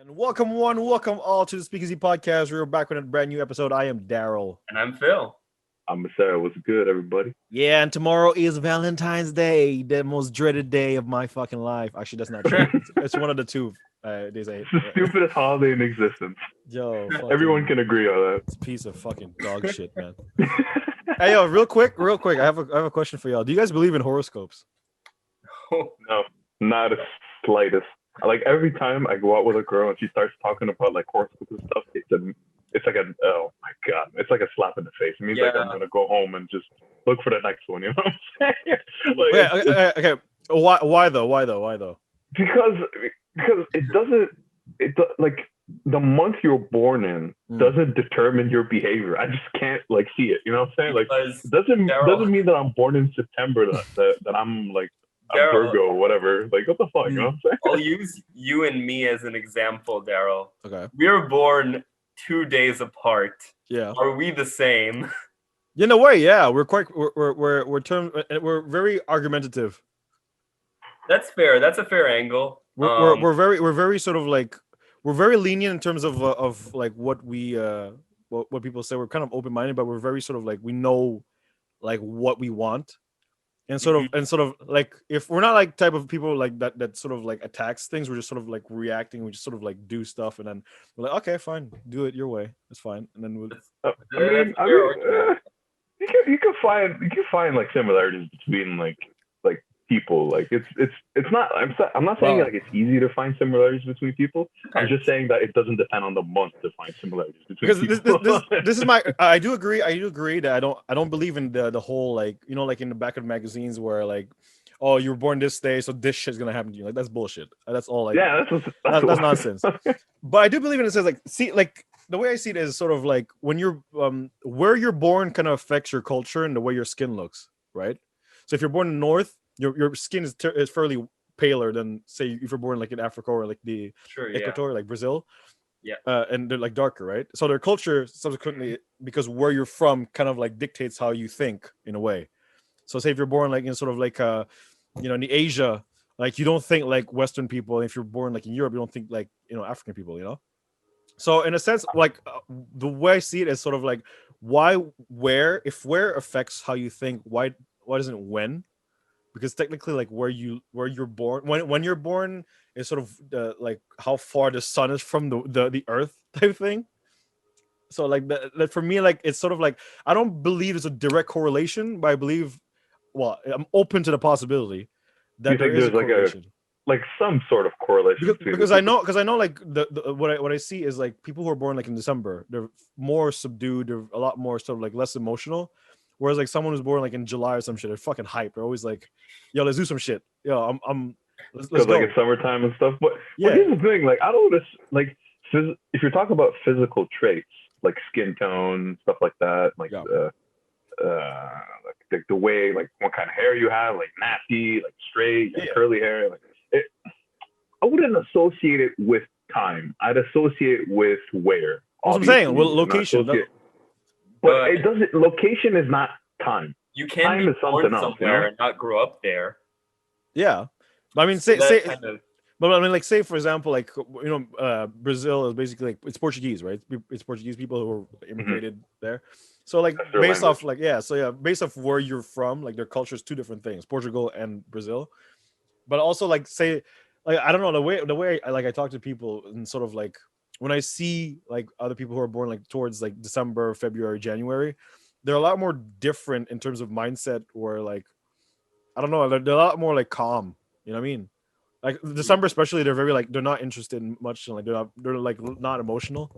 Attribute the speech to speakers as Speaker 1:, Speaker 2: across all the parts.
Speaker 1: And welcome all to the Speakeasy podcast. We're back with a brand new episode. I am Daryl.
Speaker 2: And I'm Phil.
Speaker 3: I'm Sarah. What's good, everybody?
Speaker 1: Yeah, and tomorrow is Valentine's Day, the most dreaded day of my fucking life. Actually, that's not true. It's one of the two days I hate.
Speaker 3: It's the stupidest holiday in existence.
Speaker 1: Yo,
Speaker 3: Everyone can agree on that.
Speaker 1: It's a piece of fucking dog shit, man. Hey, yo, real quick. I have a question for y'all. Do you guys believe in horoscopes?
Speaker 3: No, not the slightest. Like every time I go out with a girl and she starts talking about like horoscopes and stuff, it's like oh my god, it's like a slap in the face. It means like I'm gonna go home and just look for the next one. You know what I'm saying? Like,
Speaker 1: okay. Why though?
Speaker 3: Because like the month you're born in doesn't determine your behavior. I just can't like see it. You know what I'm saying? Like it doesn't mean that I'm born in September that I'm like a Virgo or whatever. Like what the fuck? You know what I'm saying?
Speaker 2: I'll use you and me as an example, Daryl.
Speaker 1: Okay.
Speaker 2: We were born 2 days apart.
Speaker 1: Yeah.
Speaker 2: Are we the same?
Speaker 1: In a way, yeah. We're very argumentative.
Speaker 2: That's fair. That's a fair angle.
Speaker 1: We're very sort of like we're very lenient in terms of like what we what people say. We're kind of open minded, but we're very sort of like we know like what we want, and sort of like if we're not like type of people like that sort of like attacks things. We're just sort of like reacting. We just sort of like do stuff, and then we're like, okay, fine, do it your way. It's fine, and then
Speaker 3: you can find like similarities between like people. Like it's not. I'm not saying like it's easy to find similarities between people. I'm just saying that it doesn't depend on the month to find similarities between people.
Speaker 1: This is my. I do agree that I don't believe in the whole like like in the back of magazines where like, oh, you were born this day, so this shit's gonna happen to you. Like that's bullshit. That's all like that's nonsense. But I do believe in it. Says like see like the way I see it is sort of like when you're where you're born kind of affects your culture and the way your skin looks, right? So if you're born in the north, your skin is fairly paler than say if you're born like in Africa or like the Equator, like Brazil.
Speaker 2: Yeah.
Speaker 1: And they're like darker, right? So their culture subsequently, because where you're from kind of like dictates how you think in a way. So say if you're born like in sort of like in the Asia, like you don't think like Western people. If you're born like in Europe, you don't think like African people, So in a sense, like the way I see it is sort of like where affects how you think, why doesn't when? Because technically, like where you're born, when you're born is sort of like how far the sun is from the earth type thing. So like that for me, like it's sort of like I don't believe it's a direct correlation, but I believe, well, I'm open to the possibility that there is a correlation.
Speaker 3: Like some sort of correlation
Speaker 1: because I know like the what I see is like people who are born like in December, they're more subdued, they're a lot more sort of like less emotional. Whereas like someone who's born like in July or some shit, they're fucking hype. They're always like, yo, let's do some shit. Yo, let's go.
Speaker 3: Like it's summertime and stuff. But here's the thing, like I don't like if you're talking about physical traits like skin tone, stuff like that, like like the way like what kind of hair you have, like nappy, like straight, curly hair, like I wouldn't associate it with time. I'd associate it with where.
Speaker 1: That's what I'm saying. Well, location.
Speaker 3: But it doesn't. Location is not time.
Speaker 2: You can be born somewhere and not grow up there.
Speaker 1: Yeah, but I mean, but I mean, like, say for example, like Brazil is basically like it's Portuguese, right? It's Portuguese people who were immigrated there. So like based off like based off where you're from, like their culture is two different things, Portugal and Brazil. But also like say like I don't know the way I talk to people and sort of like. When I see like other people who are born like towards like December, February, January, they're a lot more different in terms of mindset or like, I don't know, they're a lot more like calm. You know what I mean? Like December, especially, they're very like, they're not interested in much. And like, they're like not emotional,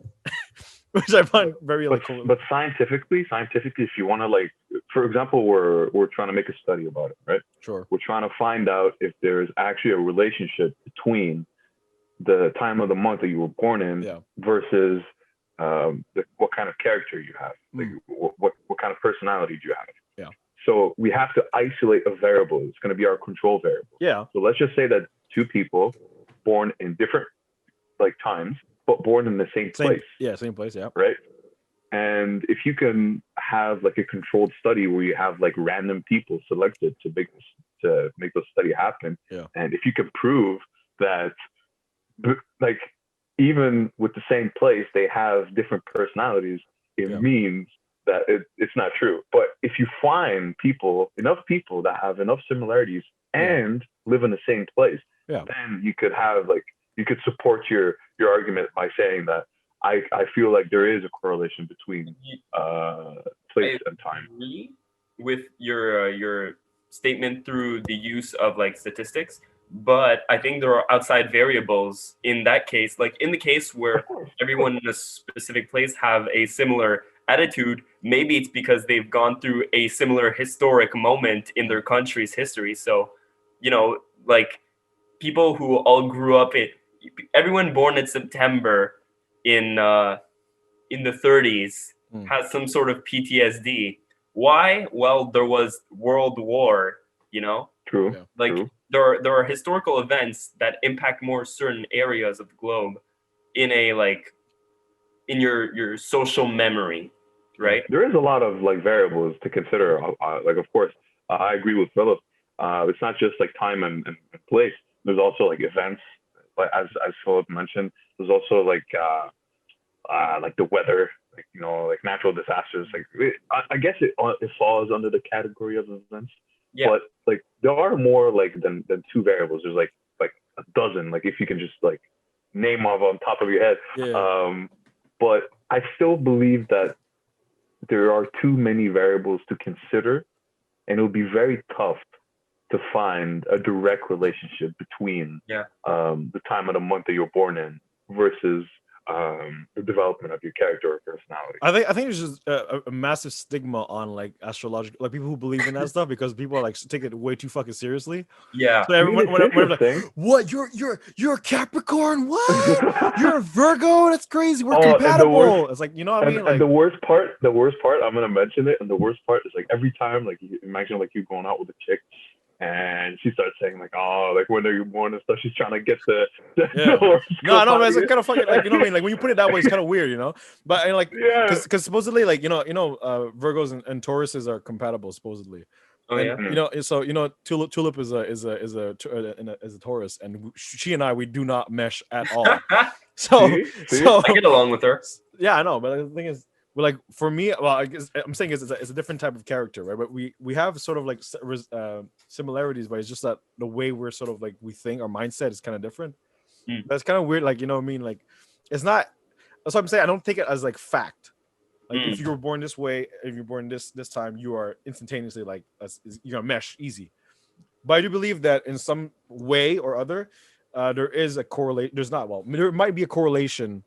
Speaker 1: which I find very like cool.
Speaker 3: But scientifically, if you want to like, for example, we're trying to make a study about it, right?
Speaker 1: Sure.
Speaker 3: We're trying to find out if there's actually a relationship between the time of the month that you were born in versus what kind of character you have, like what kind of personality do you have.
Speaker 1: Yeah.
Speaker 3: So we have to isolate a variable. It's going to be our control variable.
Speaker 1: Yeah.
Speaker 3: So let's just say that two people born in different like times, but born in the same place.
Speaker 1: Yeah, same place. Yeah.
Speaker 3: Right. And if you can have like a controlled study where you have like random people selected to make the study happen, and if you can prove that like even with the same place, they have different personalities. It means that it's not true. But if you find enough people that have enough similarities and live in the same place, then you could have you could support your argument by saying that I feel like there is a correlation between place and time.
Speaker 2: Agree with your statement through the use of like statistics, but I think there are outside variables in that case. Like in the case where everyone in a specific place have a similar attitude, maybe it's because they've gone through a similar historic moment in their country's history. So, like people who all grew up everyone born in September in the 30s has some sort of PTSD. Why? Well, there was World War,
Speaker 3: True.
Speaker 2: Like
Speaker 3: true.
Speaker 2: There are historical events that impact more certain areas of the globe in your social memory, right?
Speaker 3: There is a lot of variables to consider. Of course, I agree with Philip. It's not just time and place. There's also events, as Philip mentioned. There's also the weather, natural disasters. I guess it falls under the category of events.
Speaker 2: Yeah.
Speaker 3: But there are more than two variables. There's a dozen. If you can just name off on top of your head.
Speaker 1: Yeah.
Speaker 3: But I still believe that there are too many variables to consider, and it'll be very tough to find a direct relationship between the time of the month that you're born in versus the development of your character or personality.
Speaker 1: I think there's just a massive stigma on astrological, people who believe in that stuff, because people take it way too fucking seriously.
Speaker 2: Yeah.
Speaker 1: So everyone, whenever what you're a Capricorn? What? You're a Virgo? That's crazy. We're compatible. It's you know what I mean?
Speaker 3: And the worst part, I'm gonna mention it. And the worst part is every time, you imagine you going out with a chick, and she starts saying when are you born and stuff. She's trying to get the
Speaker 1: no, it's kind of fucking you know what I mean? When you put it that way, it's kind of weird, But because supposedly Virgos and Tauruses are compatible supposedly.
Speaker 2: Oh
Speaker 1: and,
Speaker 2: yeah.
Speaker 1: So Tulip is a Taurus, and she and we do not mesh at all. So
Speaker 2: I get along with her.
Speaker 1: Yeah, I know, but the thing is, for me, I guess I'm saying it's a different type of character, right? But we have sort of similarities, but it's just that the way we're sort of we think, our mindset is kind of different. That's kind of weird, you know what I mean? It's not. That's what I'm saying. I don't take it as fact. If you were born this way, if you're born this time, you are instantaneously you're gonna mesh easy. But I do believe that in some way or other, there is a correlation. There might be a correlation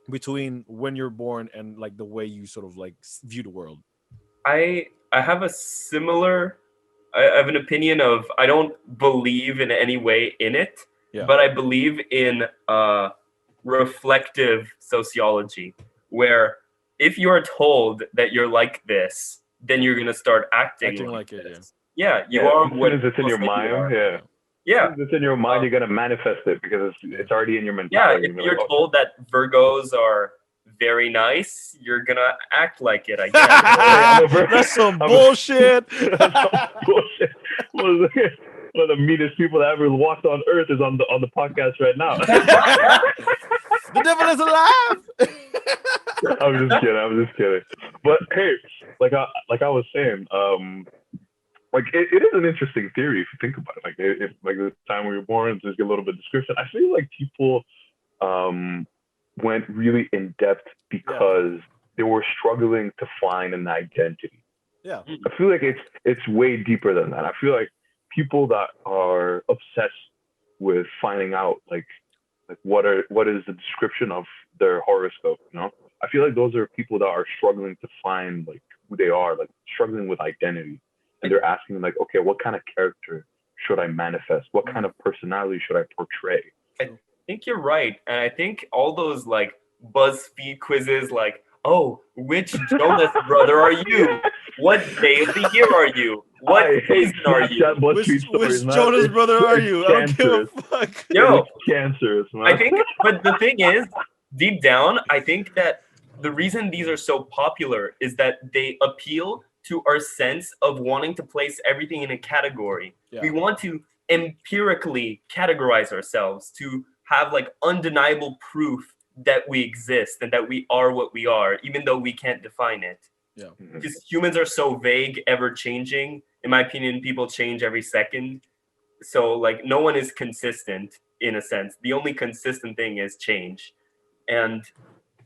Speaker 1: between when you're born and the way you sort of view the world.
Speaker 2: I have a similar. I have an opinion of I don't believe in any way in it, but I believe in reflective sociology, where if you're told that you're like this, then you're gonna start acting like it. Yeah, you are.
Speaker 3: As soon as it's in your mind,
Speaker 2: yeah.
Speaker 3: If it's in your mind, you're gonna manifest it because it's already in your mentality.
Speaker 2: Yeah, if you're told that Virgos are very nice, you're gonna act like it, I guess.
Speaker 1: That's some bullshit.
Speaker 3: Bullshit. One of the meanest people that ever walked on Earth is on the podcast right now.
Speaker 1: The devil is alive.
Speaker 3: I'm just kidding. But hey, like I was saying, it is an interesting theory if you think about it. If the time when you're born, just get a little bit of description. I feel like people went really in depth because they were struggling to find an identity.
Speaker 1: Yeah.
Speaker 3: I feel like it's way deeper than that. I feel like people that are obsessed with finding out what is the description of their horoscope, I feel like those are people that are struggling to find who they are, struggling with identity. And they're asking okay, what kind of character should I manifest? What kind of personality should I portray?
Speaker 2: I think you're right. And I think all those BuzzFeed quizzes which Jonas brother are you? What day of the year are you? What season are you?
Speaker 1: Which Jonas brother are you? I don't give a fuck.
Speaker 2: Yo,
Speaker 3: cancerous, man.
Speaker 2: I think, but the thing is, deep down, I think that the reason these are so popular is that they appeal to our sense of wanting to place everything in a category. Yeah. We want to empirically categorize ourselves to have like undeniable proof that we exist and that we are what we are, even though we can't define it.
Speaker 1: Yeah.
Speaker 2: Because humans are so vague, ever changing. In my opinion, people change every second. So like no one is consistent in a sense. The only consistent thing is change. And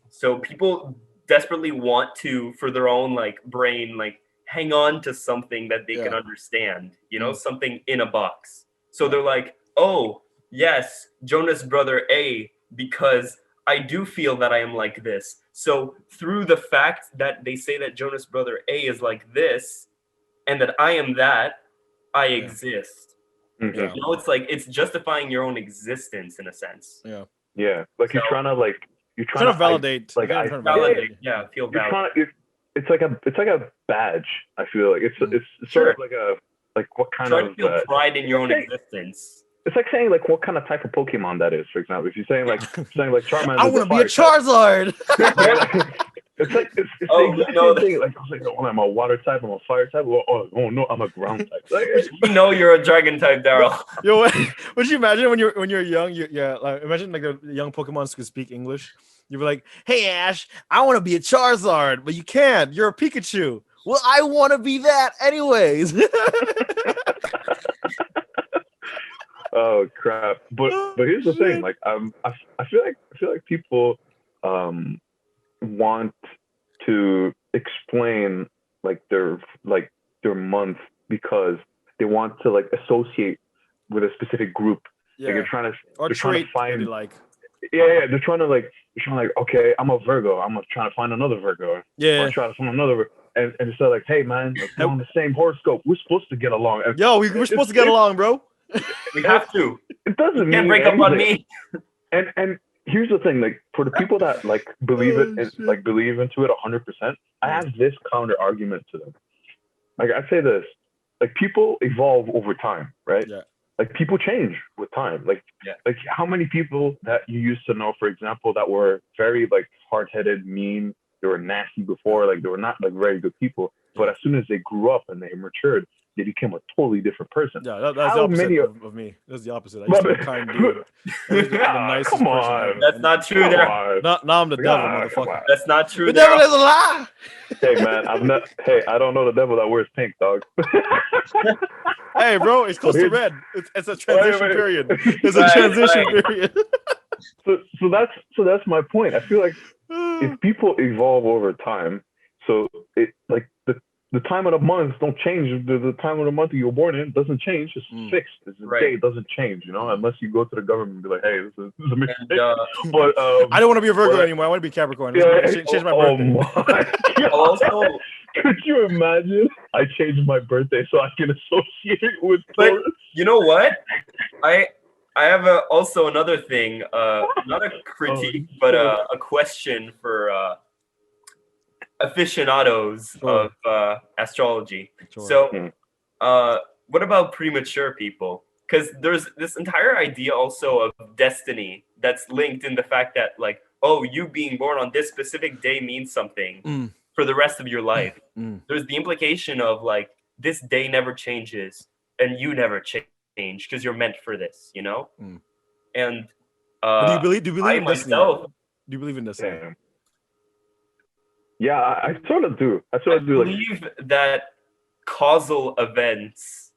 Speaker 2: so people desperately want to, for their own like brain, like hang on to something that they can understand, you know, something in a box. So they're like, oh, yes, Jonas Brother A, because I do feel that I am like this. So through the fact that they say that Jonas Brother A is like this and that I am that, I exist.
Speaker 3: Mm-hmm.
Speaker 1: Yeah.
Speaker 2: You know, it's like it's justifying your own existence in a sense.
Speaker 1: Yeah.
Speaker 3: Yeah. Like you're trying to
Speaker 1: validate.
Speaker 3: like I
Speaker 2: validate. Yeah, feel
Speaker 3: you're
Speaker 2: valid.
Speaker 3: it's like a badge. I feel like it's sort of like a what kind
Speaker 2: Try
Speaker 3: of
Speaker 2: to feel pride in your own existence.
Speaker 3: It's like saying like what kind of type of Pokemon that is, for example. If you're saying like Charmander,
Speaker 1: I want to be a Charizard.
Speaker 3: it's like it's the exact same thing. Like I was like, oh, I'm a water type, I'm a fire type. Oh no, I'm a ground type. Like,
Speaker 2: we know you're a dragon type, Daryl.
Speaker 1: Yo, would you imagine when you're young? Like imagine like the young Pokemons could speak English. You'd be like, hey Ash, I want to be a Charizard, but you can't. You're a Pikachu. Well, I want to be that anyways.
Speaker 3: Oh crap! But here's the thing. Like I feel like people want to explain like their month because they want to like associate with a specific group.
Speaker 1: Yeah.
Speaker 3: Like they're trying to find
Speaker 1: like.
Speaker 3: Yeah. They're trying to like okay, I'm a Virgo. I'm trying to find another Virgo.
Speaker 1: Yeah.
Speaker 3: Or try to find another. And instead like, hey man, we're on the same horoscope. We're supposed to get along.
Speaker 1: Yo, we're supposed to get along, bro.
Speaker 2: We have to.
Speaker 3: It doesn't mean
Speaker 2: can't break up on me.
Speaker 3: And here's the thing, like for the people that like believe it and like believe into it 100%, I have this counter argument to them. Like I say this, like people evolve over time, right?
Speaker 1: Yeah.
Speaker 3: Like people change with time. Like how many people that you used to know, for example, that were very like hard-headed, mean, they were nasty before, like they were not like very good people, but as soon as they grew up and they matured, they became a totally different person.
Speaker 1: Yeah, that's the opposite of me. That's the opposite. I used to be a kind dude.
Speaker 3: Come on.
Speaker 2: That's not true there.
Speaker 1: Now I'm the devil, motherfucker.
Speaker 2: That's not true.
Speaker 1: The devil is a lie.
Speaker 3: Hey man, I don't know the devil that wears pink, dog.
Speaker 1: Hey bro, it's close to red. It's a transition period. It's a transition period.
Speaker 3: So that's my point. I feel like if people evolve over time, so it like the time of the month don't change. The time of the month you were born in doesn't change. It's fixed. It's the day. It doesn't change, you know, unless you go to the government and be like, hey, this is a mistake. But
Speaker 1: I don't want to be a Virgo anymore. I want to be Capricorn. Change my birthday.
Speaker 2: Also,
Speaker 3: could you imagine? I changed my birthday so I can associate it with Taurus.
Speaker 2: You know what? I have also another thing, not a critique, but a question for aficionados of astrology.
Speaker 1: Sure.
Speaker 2: So what about premature people? Because there's this entire idea also of destiny that's linked in the fact that like, oh, you being born on this specific day means something for the rest of your life. There's the implication of like this day never changes and you never change because you're meant for this, you know. And
Speaker 1: do you believe in destiny?
Speaker 2: Myself,
Speaker 1: do you believe in destiny?
Speaker 3: Yeah, I sort of do. I
Speaker 2: believe that causal events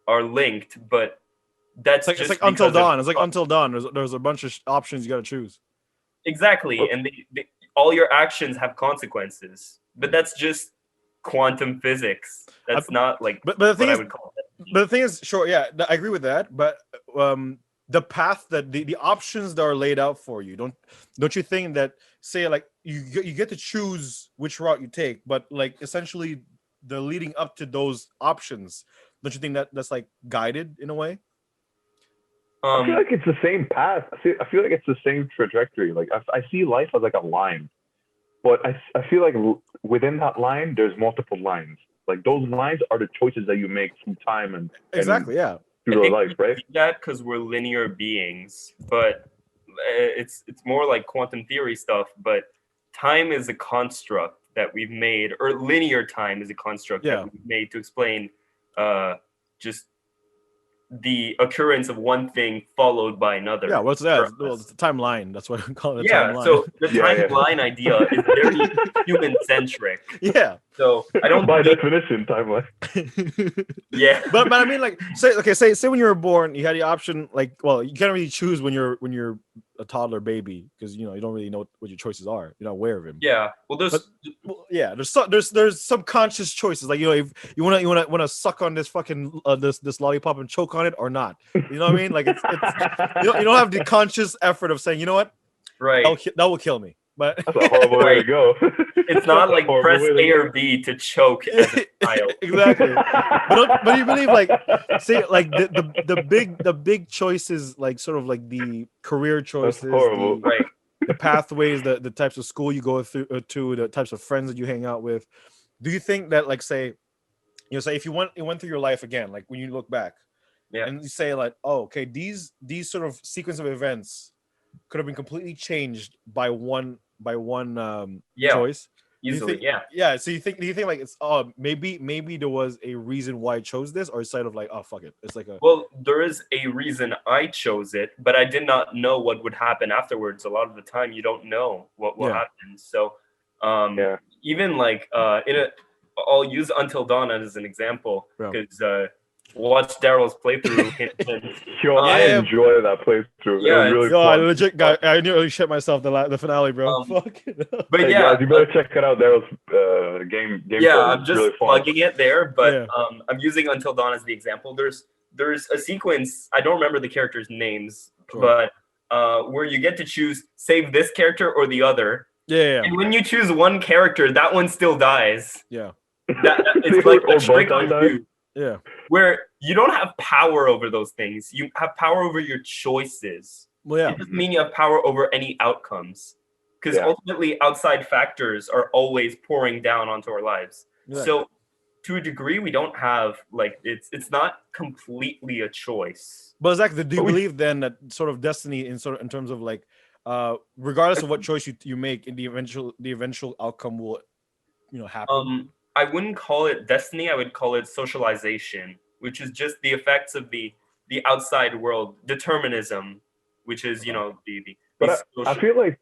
Speaker 2: are linked, but that's
Speaker 1: it's like until dawn. It's like until dawn. There's a bunch of options you got to choose.
Speaker 2: Exactly, and all your actions have consequences, but that's just quantum physics. That's not like
Speaker 1: but the thing
Speaker 2: what
Speaker 1: is,
Speaker 2: I would call it.
Speaker 1: But the thing is, sure, yeah, I agree with that. But the path that the options that are laid out for you, don't you think that say like you get to choose which route you take, but like essentially the leading up to those options, don't you think that that's like guided in a way?
Speaker 3: I feel like it's the same path. I feel like it's the same trajectory. Like I see life as like a line, but I feel like within that line there's multiple lines. Like those lines are the choices that you make through time and
Speaker 1: exactly, yeah.
Speaker 3: Through your life, right?
Speaker 2: That because we're linear beings, but it's more like quantum theory stuff. But time is a construct that we've made, or linear time is a construct that we've made to explain just the occurrence of one thing followed by another.
Speaker 1: Yeah, what's that? Well, it's the timeline. That's why we call it a
Speaker 2: Yeah,
Speaker 1: timeline.
Speaker 2: so the
Speaker 3: Yeah, yeah.
Speaker 2: timeline idea is very human-centric.
Speaker 1: Yeah.
Speaker 2: So I don't
Speaker 3: By
Speaker 2: think,
Speaker 3: definition, timeline.
Speaker 2: yeah.
Speaker 1: but I mean, like, say when you were born, you had the option, like, well, you can't really choose when you're a toddler baby because you don't really know what your choices are. You're not aware of them.
Speaker 2: Yeah. Well,
Speaker 1: Yeah, there's subconscious choices, like if you want to suck on this fucking this lollipop and choke on it or not. You know what I mean? Like it's you don't have the conscious effort of saying, you know what,
Speaker 2: right.
Speaker 1: that will kill me. But
Speaker 3: That's a horrible way to go.
Speaker 2: It's not like press A or B to choke as a child.
Speaker 1: Exactly. But you believe, like, say, like the big choices, like sort of like the career choices,
Speaker 3: That's horrible.
Speaker 2: Right.
Speaker 1: the pathways, the types of school you go through to, the types of friends that you hang out with. Do you think that, like, say if you went through your life again, like when you look back,
Speaker 2: Yeah.
Speaker 1: and you say like, oh, okay, these sort of sequence of events could have been completely changed by one
Speaker 2: Yeah.
Speaker 1: choice.
Speaker 2: Easily,
Speaker 1: think,
Speaker 2: yeah.
Speaker 1: So do you think like it's maybe there was a reason why I chose this, or it's sort of like, oh, fuck it, it's like a
Speaker 2: Well, there is a reason I chose it, but I did not know what would happen afterwards. A lot of the time, you don't know what will happen. So, even like I'll use Until Dawn as an example because watch Daryl's playthrough.
Speaker 3: I enjoy that playthrough.
Speaker 2: Yeah,
Speaker 3: it was really
Speaker 1: I
Speaker 3: fun.
Speaker 1: legit guy. I nearly shit myself the finale, bro. Fuck it up.
Speaker 2: But
Speaker 3: Hey,
Speaker 2: yeah,
Speaker 3: guys, you better check it out. Daryl's game.
Speaker 2: Yeah, I'm just
Speaker 3: really
Speaker 2: plugging it there, but
Speaker 1: Yeah.
Speaker 2: I'm using Until Dawn as the example. There's a sequence, I don't remember the characters' names, but where you get to choose save this character or the other.
Speaker 1: Yeah.
Speaker 2: And when you choose one character, that one still dies.
Speaker 1: Yeah.
Speaker 2: It's like a trick on you.
Speaker 1: Yeah.
Speaker 2: Where you don't have power over those things. You have power over your choices.
Speaker 1: Well, yeah.
Speaker 2: It doesn't mean you have power over any outcomes. Because ultimately, outside factors are always pouring down onto our lives.
Speaker 1: Exactly.
Speaker 2: So, to a degree, we don't have, like, it's not completely a choice.
Speaker 1: But Zach, do you believe then that sort of destiny in terms of like, regardless of what choice you make, in the eventual outcome will, happen?
Speaker 2: I wouldn't call it destiny. I would call it socialization, which is just the effects of the outside world, determinism, which is
Speaker 3: But I feel like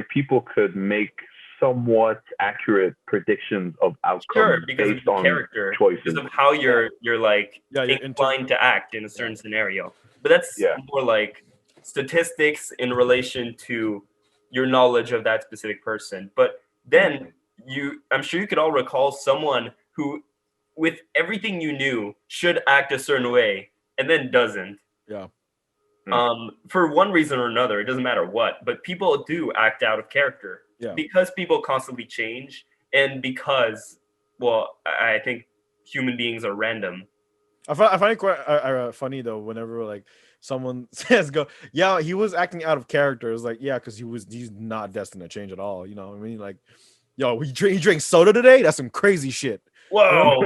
Speaker 3: people could make somewhat accurate predictions of outcomes
Speaker 2: because
Speaker 3: based
Speaker 2: of
Speaker 3: on
Speaker 2: character,
Speaker 3: choices,
Speaker 2: because of how you're like inclined to act in a certain scenario. But that's more like statistics in relation to your knowledge of that specific person. But then I'm sure you could all recall someone who, with everything you knew, should act a certain way and then doesn't.
Speaker 1: Yeah.
Speaker 2: For one reason or another, it doesn't matter what, but people do act out of character because people constantly change, and because, well, I think human beings are random.
Speaker 1: I find it quite funny though whenever like someone says he was acting out of character. It's like, yeah, because he's not destined to change at all. You know what I mean? Like, yo, he drank soda today? That's some crazy shit.
Speaker 2: Whoa.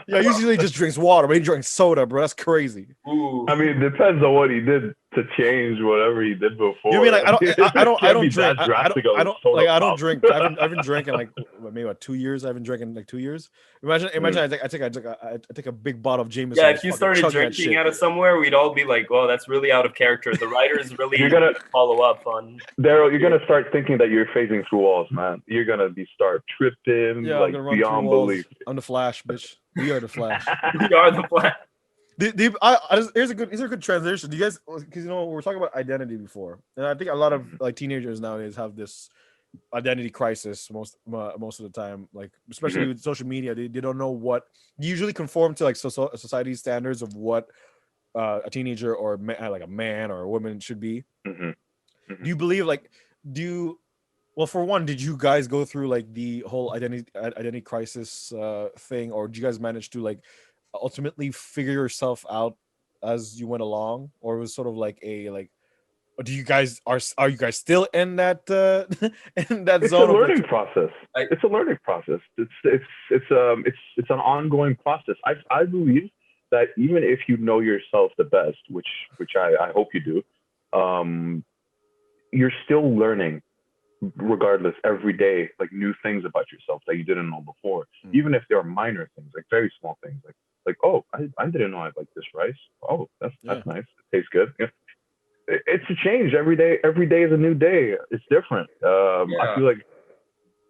Speaker 1: Yeah, usually just drinks water, but he drinks soda, bro. That's crazy.
Speaker 2: Ooh.
Speaker 3: I mean, it depends on what he did to change whatever he did before.
Speaker 1: You mean like I don't drink. I don't drink. I've been drinking like maybe about 2 years. I've been drinking like 2 years. Imagine I take a big bottle of Jameson.
Speaker 2: Yeah, if you started drinking out of somewhere, we'd all be like, "Well, that's really out of character." The writers really follow up on.
Speaker 3: Daryl, you're gonna start thinking that you're phasing through walls, man. You're gonna start tripping like beyond belief.
Speaker 1: I'm the Flash, bitch. We are the Flash.
Speaker 2: We are the Flash.
Speaker 1: Here's a good transition. Do you guys, because we were talking about identity before, and I think a lot of like teenagers nowadays have this identity crisis most of the time, like especially with social media. They don't know what they usually conform to, like society's standards of what a teenager or like a man or a woman should be. Do you believe well, for one, did you guys go through like the whole identity crisis thing, or did you guys manage to like ultimately figure yourself out as you went along, or it was sort of like do you guys are you guys still in that in that
Speaker 3: it's
Speaker 1: zone?
Speaker 3: A learning process. It's a learning process. It's an ongoing process. I believe that even if you know yourself the best, which I hope you do, you're still learning regardless every day, like new things about yourself that you didn't know before, even if they are minor things, like very small things, like Like, oh, I didn't know I like this rice. Oh, that's nice. It tastes good. Yeah. It's a change every day. Every day is a new day. It's different. I feel like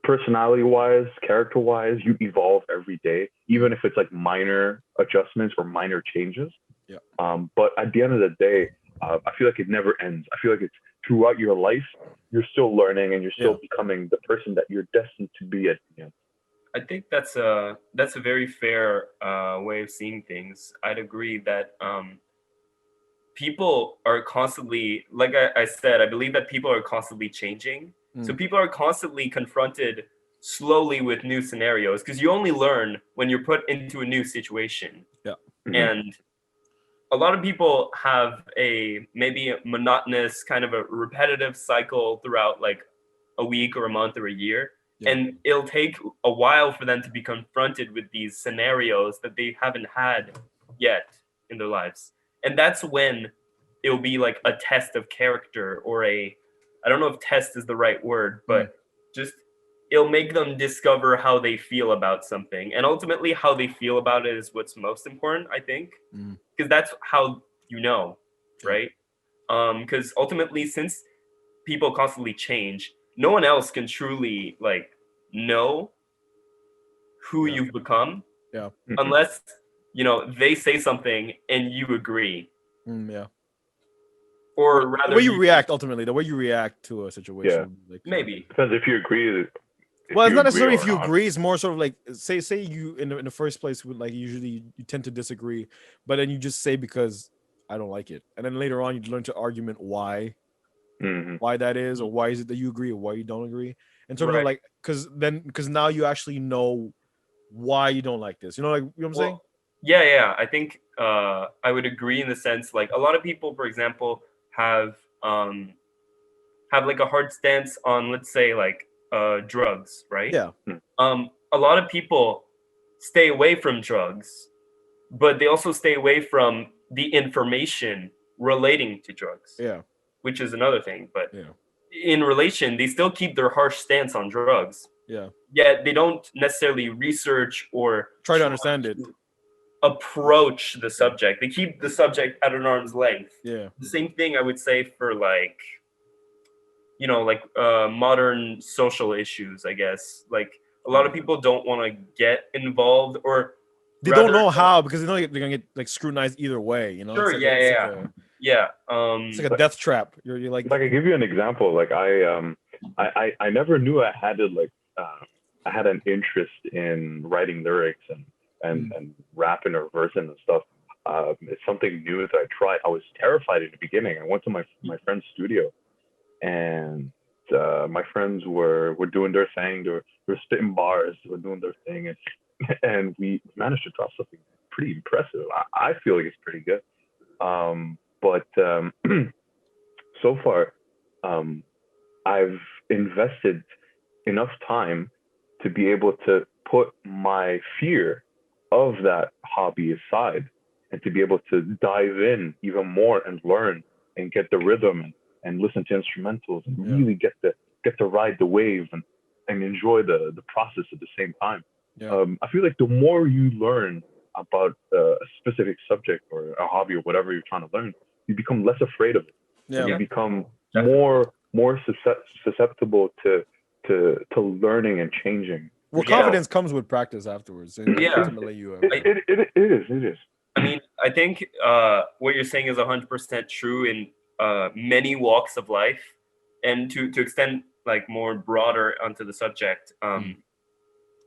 Speaker 3: personality wise, character wise, you evolve every day, even if it's like minor adjustments or minor changes.
Speaker 1: Yeah.
Speaker 3: But at the end of the day, I feel like it never ends. I feel like it's throughout your life, you're still learning and you're still becoming the person that you're destined to be at the end.
Speaker 2: I think that's a very fair way of seeing things. I'd agree that people are constantly, like I said, I believe that people are constantly changing. So people are constantly confronted slowly with new scenarios, because you only learn when you're put into a new situation.
Speaker 1: Yeah.
Speaker 2: And a lot of people have maybe a monotonous kind of a repetitive cycle throughout like a week or a month or a year. Yeah. And it'll take a while for them to be confronted with these scenarios that they haven't had yet in their lives. And that's when it'll be like a test of character, or I don't know if test is the right word, but just it'll make them discover how they feel about something. And ultimately how they feel about it is what's most important, I think, because that's how you know, right? Because ultimately, since people constantly change, no one else can truly like know who you've become, unless they say something and you agree. Or rather,
Speaker 1: the way you react, ultimately, the way you react to a situation.
Speaker 3: Yeah.
Speaker 1: Like,
Speaker 2: maybe
Speaker 3: depends if you agree.
Speaker 1: Well, it's not necessarily if you agree. It's more sort of like say you in the first place would like usually you tend to disagree, but then you just say because I don't like it, and then later on you learn to argument why that is, or why is it that you agree or why you don't agree, in terms of like because now you actually know why you don't like this. You know, like you know what I'm saying?
Speaker 2: Yeah. I think I would agree in the sense like a lot of people, for example, have like a hard stance on, let's say, like drugs, right?
Speaker 1: Yeah.
Speaker 2: A lot of people stay away from drugs, but they also stay away from the information relating to drugs.
Speaker 1: Yeah.
Speaker 2: Which is another thing. But in relation, they still keep their harsh stance on drugs.
Speaker 1: Yeah.
Speaker 2: Yet they don't necessarily research or
Speaker 1: try to understand it.
Speaker 2: Approach the subject. They keep the subject at an arm's length.
Speaker 1: Yeah.
Speaker 2: The same thing I would say for like modern social issues, I guess. Like a lot of people don't want to get involved, or
Speaker 1: they don't know how, because they know they're gonna get like scrutinized either way. You know.
Speaker 2: Sure.
Speaker 1: It's like a death trap. You're like.
Speaker 3: If I could give you an example, like I never knew I had I had an interest in writing lyrics and rapping or versing and stuff. It's something new that I tried. I was terrified in the beginning. I went to my friend's studio, and my friends were doing their thing. They were spitting bars. They were doing their thing, and we managed to drop something pretty impressive. I feel like it's pretty good. But so far, I've invested enough time to be able to put my fear of that hobby aside, and to be able to dive in even more and learn and get the rhythm and listen to instrumentals and really get to ride the wave and enjoy the process at the same time. I feel like the more you learn about a specific subject or a hobby or whatever you're trying to learn, you become less afraid of it. You become more susceptible to learning and changing.
Speaker 1: Well, confidence comes with practice afterwards.
Speaker 3: Ultimately it is.
Speaker 2: I mean, I think what you're saying is 100% true in many walks of life, and to extend like more broader onto the subject.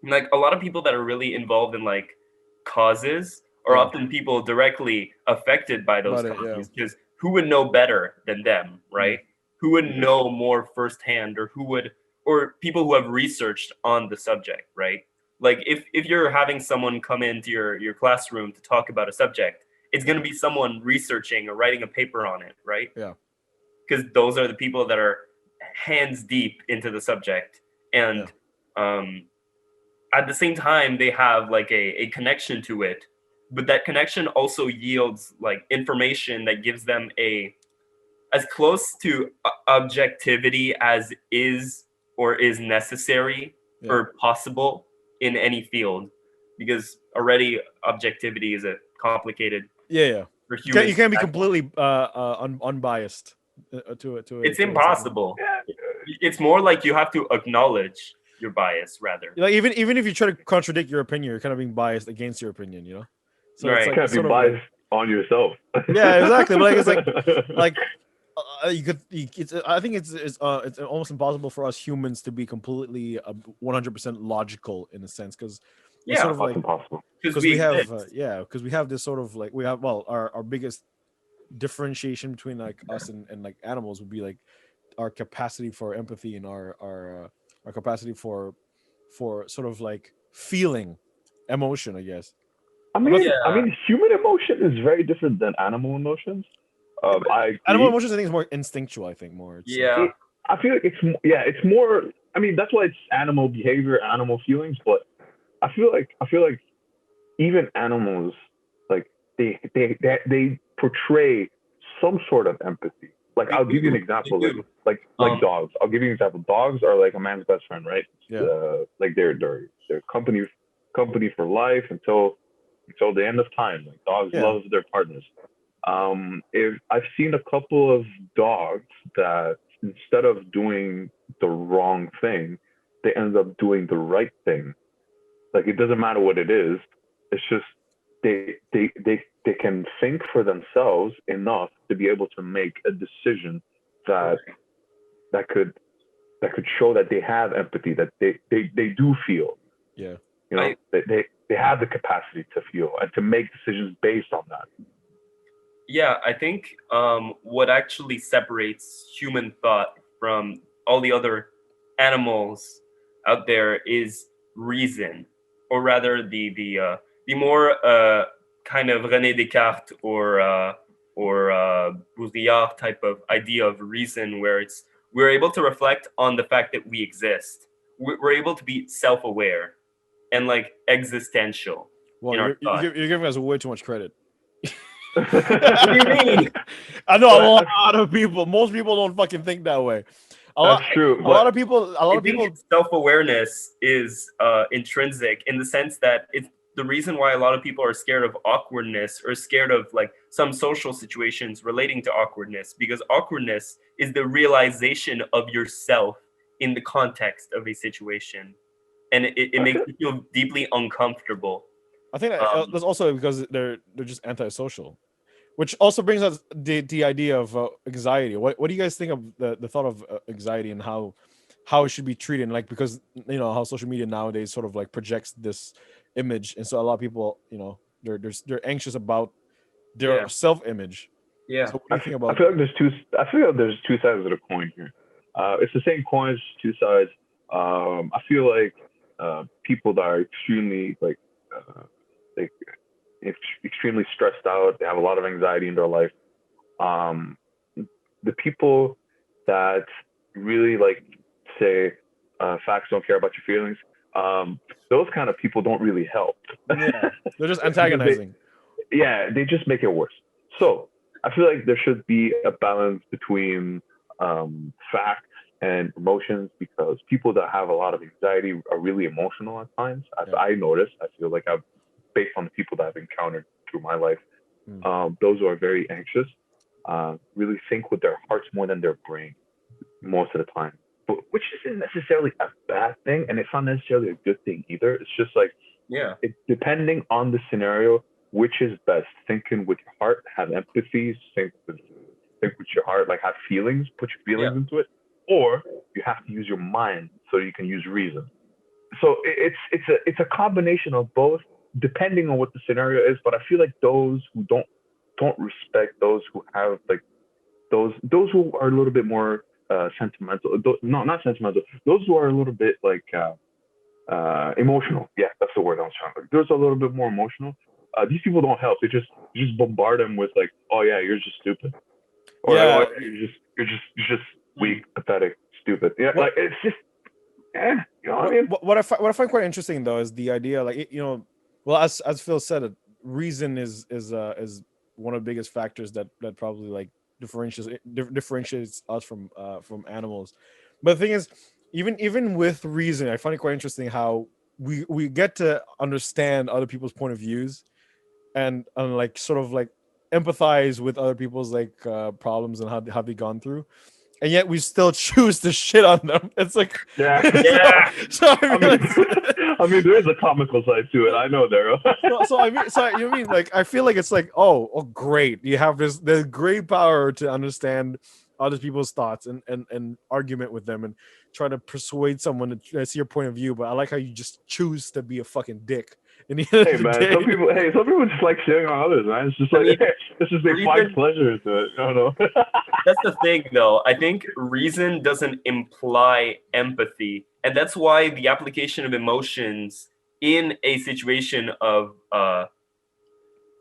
Speaker 2: Like a lot of people that are really involved in like causes are often people directly affected by those causes, because who would know better than them, right? Who would know more firsthand, or people who have researched on the subject, right? Like if you're having someone come into your classroom to talk about a subject, it's going to be someone researching or writing a paper on it, right?
Speaker 1: Yeah.
Speaker 2: Because those are the people that are hands deep into the subject. And at the same time, they have like a connection to it. But that connection also yields like information that gives them as close to objectivity as is or is necessary or possible in any field. Because already objectivity is a complicated
Speaker 1: Yeah.
Speaker 2: for
Speaker 1: You can't,
Speaker 2: humans.
Speaker 1: you can't be completely unbiased to it.
Speaker 2: It's impossible. It's more like you have to acknowledge your bias rather.
Speaker 1: Like even if you try to contradict your opinion, you're kind of being biased against your opinion, you know. So
Speaker 2: Right.
Speaker 1: it's
Speaker 3: You
Speaker 1: like
Speaker 3: can't
Speaker 1: it's
Speaker 3: be
Speaker 1: sort of
Speaker 3: biased on yourself.
Speaker 1: yeah, exactly. But like it's like you could. It's I think it's almost impossible for us humans to be completely 100% logical in a sense because it's
Speaker 2: Yeah,
Speaker 1: sort of
Speaker 3: That's
Speaker 1: like
Speaker 3: impossible.
Speaker 1: because
Speaker 2: we
Speaker 1: we have
Speaker 2: exist.
Speaker 1: because we have this sort of like we have well our biggest differentiation between like us and like animals would be like our capacity for empathy and our capacity for sort of like feeling emotion, I guess.
Speaker 3: I
Speaker 1: I'm not
Speaker 3: mean, human emotion is very different than animal emotions. I
Speaker 1: animal
Speaker 3: agree.
Speaker 1: emotions. I think is more instinctual. I think more. It's
Speaker 2: Yeah.
Speaker 3: I feel like it's more. I mean, that's why it's animal behavior, animal feelings. But I feel like even animals, like they portray some sort of empathy. Like
Speaker 2: They
Speaker 3: I'll give you an
Speaker 2: do.
Speaker 3: example.
Speaker 2: They do.
Speaker 3: Like dogs. I'll give you an example. Dogs are like a man's best friend, right?
Speaker 1: Yeah.
Speaker 3: Like they're company for life until the end of time. Like dogs
Speaker 1: Yeah.
Speaker 3: love their partners. If I've seen a couple of dogs that instead of doing the wrong thing, they end up doing the right thing. Like it doesn't matter what it is. It's just they can think for themselves enough to be able to make a decision that that could that could show that they have empathy, that they do feel.
Speaker 1: Yeah.
Speaker 3: You know, they have the capacity to feel and to make decisions based on that.
Speaker 2: Yeah, I think what actually separates human thought from all the other animals out there is reason, or rather the more kind of René Descartes or Baudrillard type of idea of reason, where it's we're able to reflect on the fact that we exist. We're able to be self-aware and like existential
Speaker 1: Well,
Speaker 2: in our thought.
Speaker 1: you're giving us way too much credit.
Speaker 2: What do you mean?
Speaker 1: I know a lot of people. Most people don't fucking think that way.
Speaker 3: That's true.
Speaker 1: A lot of people. A lot of people.
Speaker 2: Self-awareness is intrinsic in the sense that it's the reason why a lot of people are scared of awkwardness or scared of like some social situations relating to awkwardness, because awkwardness is the realization of yourself in the context of a situation, and it makes you feel deeply uncomfortable.
Speaker 1: I think that's also because they're just antisocial, which also brings us the idea of anxiety. What do you guys think of the thought of anxiety and how it should be treated? Like because you know how social media nowadays sort of like projects this image, and so a lot of people they're anxious about their self-image.
Speaker 2: Yeah.
Speaker 1: So what do you think about?
Speaker 3: I feel like there's two sides of the coin here. It's the same coin, it's two sides. I feel like people that are extremely like extremely stressed out, they have a lot of anxiety in their life. The people that really like say facts don't care about your feelings, those kind of people don't really help.
Speaker 1: Yeah, they're just antagonizing.
Speaker 3: They just make it worse. So I feel like there should be a balance between facts and emotions, because people that have a lot of anxiety are really emotional at times. As I notice, I feel like based on the people that I've encountered through my life, those who are very anxious really think with their hearts more than their brain most of the time. But which isn't necessarily a bad thing, and it's not necessarily a good thing either. It's just like depending on the scenario, which is best. Thinking with your heart, have empathy, think with your heart, like have feelings, put your feelings into it, or you have to use your mind so you can use reason. So it's a combination of both, depending on what the scenario is. But I feel like those who don't respect those who have like those who are a little bit more sentimental, not sentimental, those who are a little bit like emotional. Yeah, that's the word I was trying to. Those are a little bit more emotional. These people don't help. They just bombard them with like, oh yeah, you're just stupid, or like, oh, you're just weak, pathetic, stupid. Yeah, like it's just. You know what I mean?
Speaker 1: What I find quite interesting though is the idea, like well, as Phil said, reason is one of the biggest factors that probably like differentiates us from animals. But the thing is, even with reason, I find it quite interesting how we get to understand other people's point of views, and like sort of like empathize with other people's like problems and how they've gone through, and yet we still choose to shit on them. It's like
Speaker 3: Yeah.
Speaker 2: Yeah.
Speaker 1: so I
Speaker 3: I
Speaker 1: mean,
Speaker 3: mean, I mean, there is a comical side to it. I know, Daryl.
Speaker 1: so I mean, so you know what I mean, like I feel like it's like, oh great, you have this great power to understand other people's thoughts and argument with them and try to persuade someone to see your point of view. But I like how you just choose to be a fucking dick. In the end
Speaker 3: Hey
Speaker 1: of the
Speaker 3: man,
Speaker 1: day.
Speaker 3: some people just like shitting on others, man. It's just like it's just they find
Speaker 2: reason-
Speaker 3: pleasure to it. I don't know.
Speaker 2: That's the thing, though. I think reason doesn't imply empathy, and that's why the application of emotions in a situation of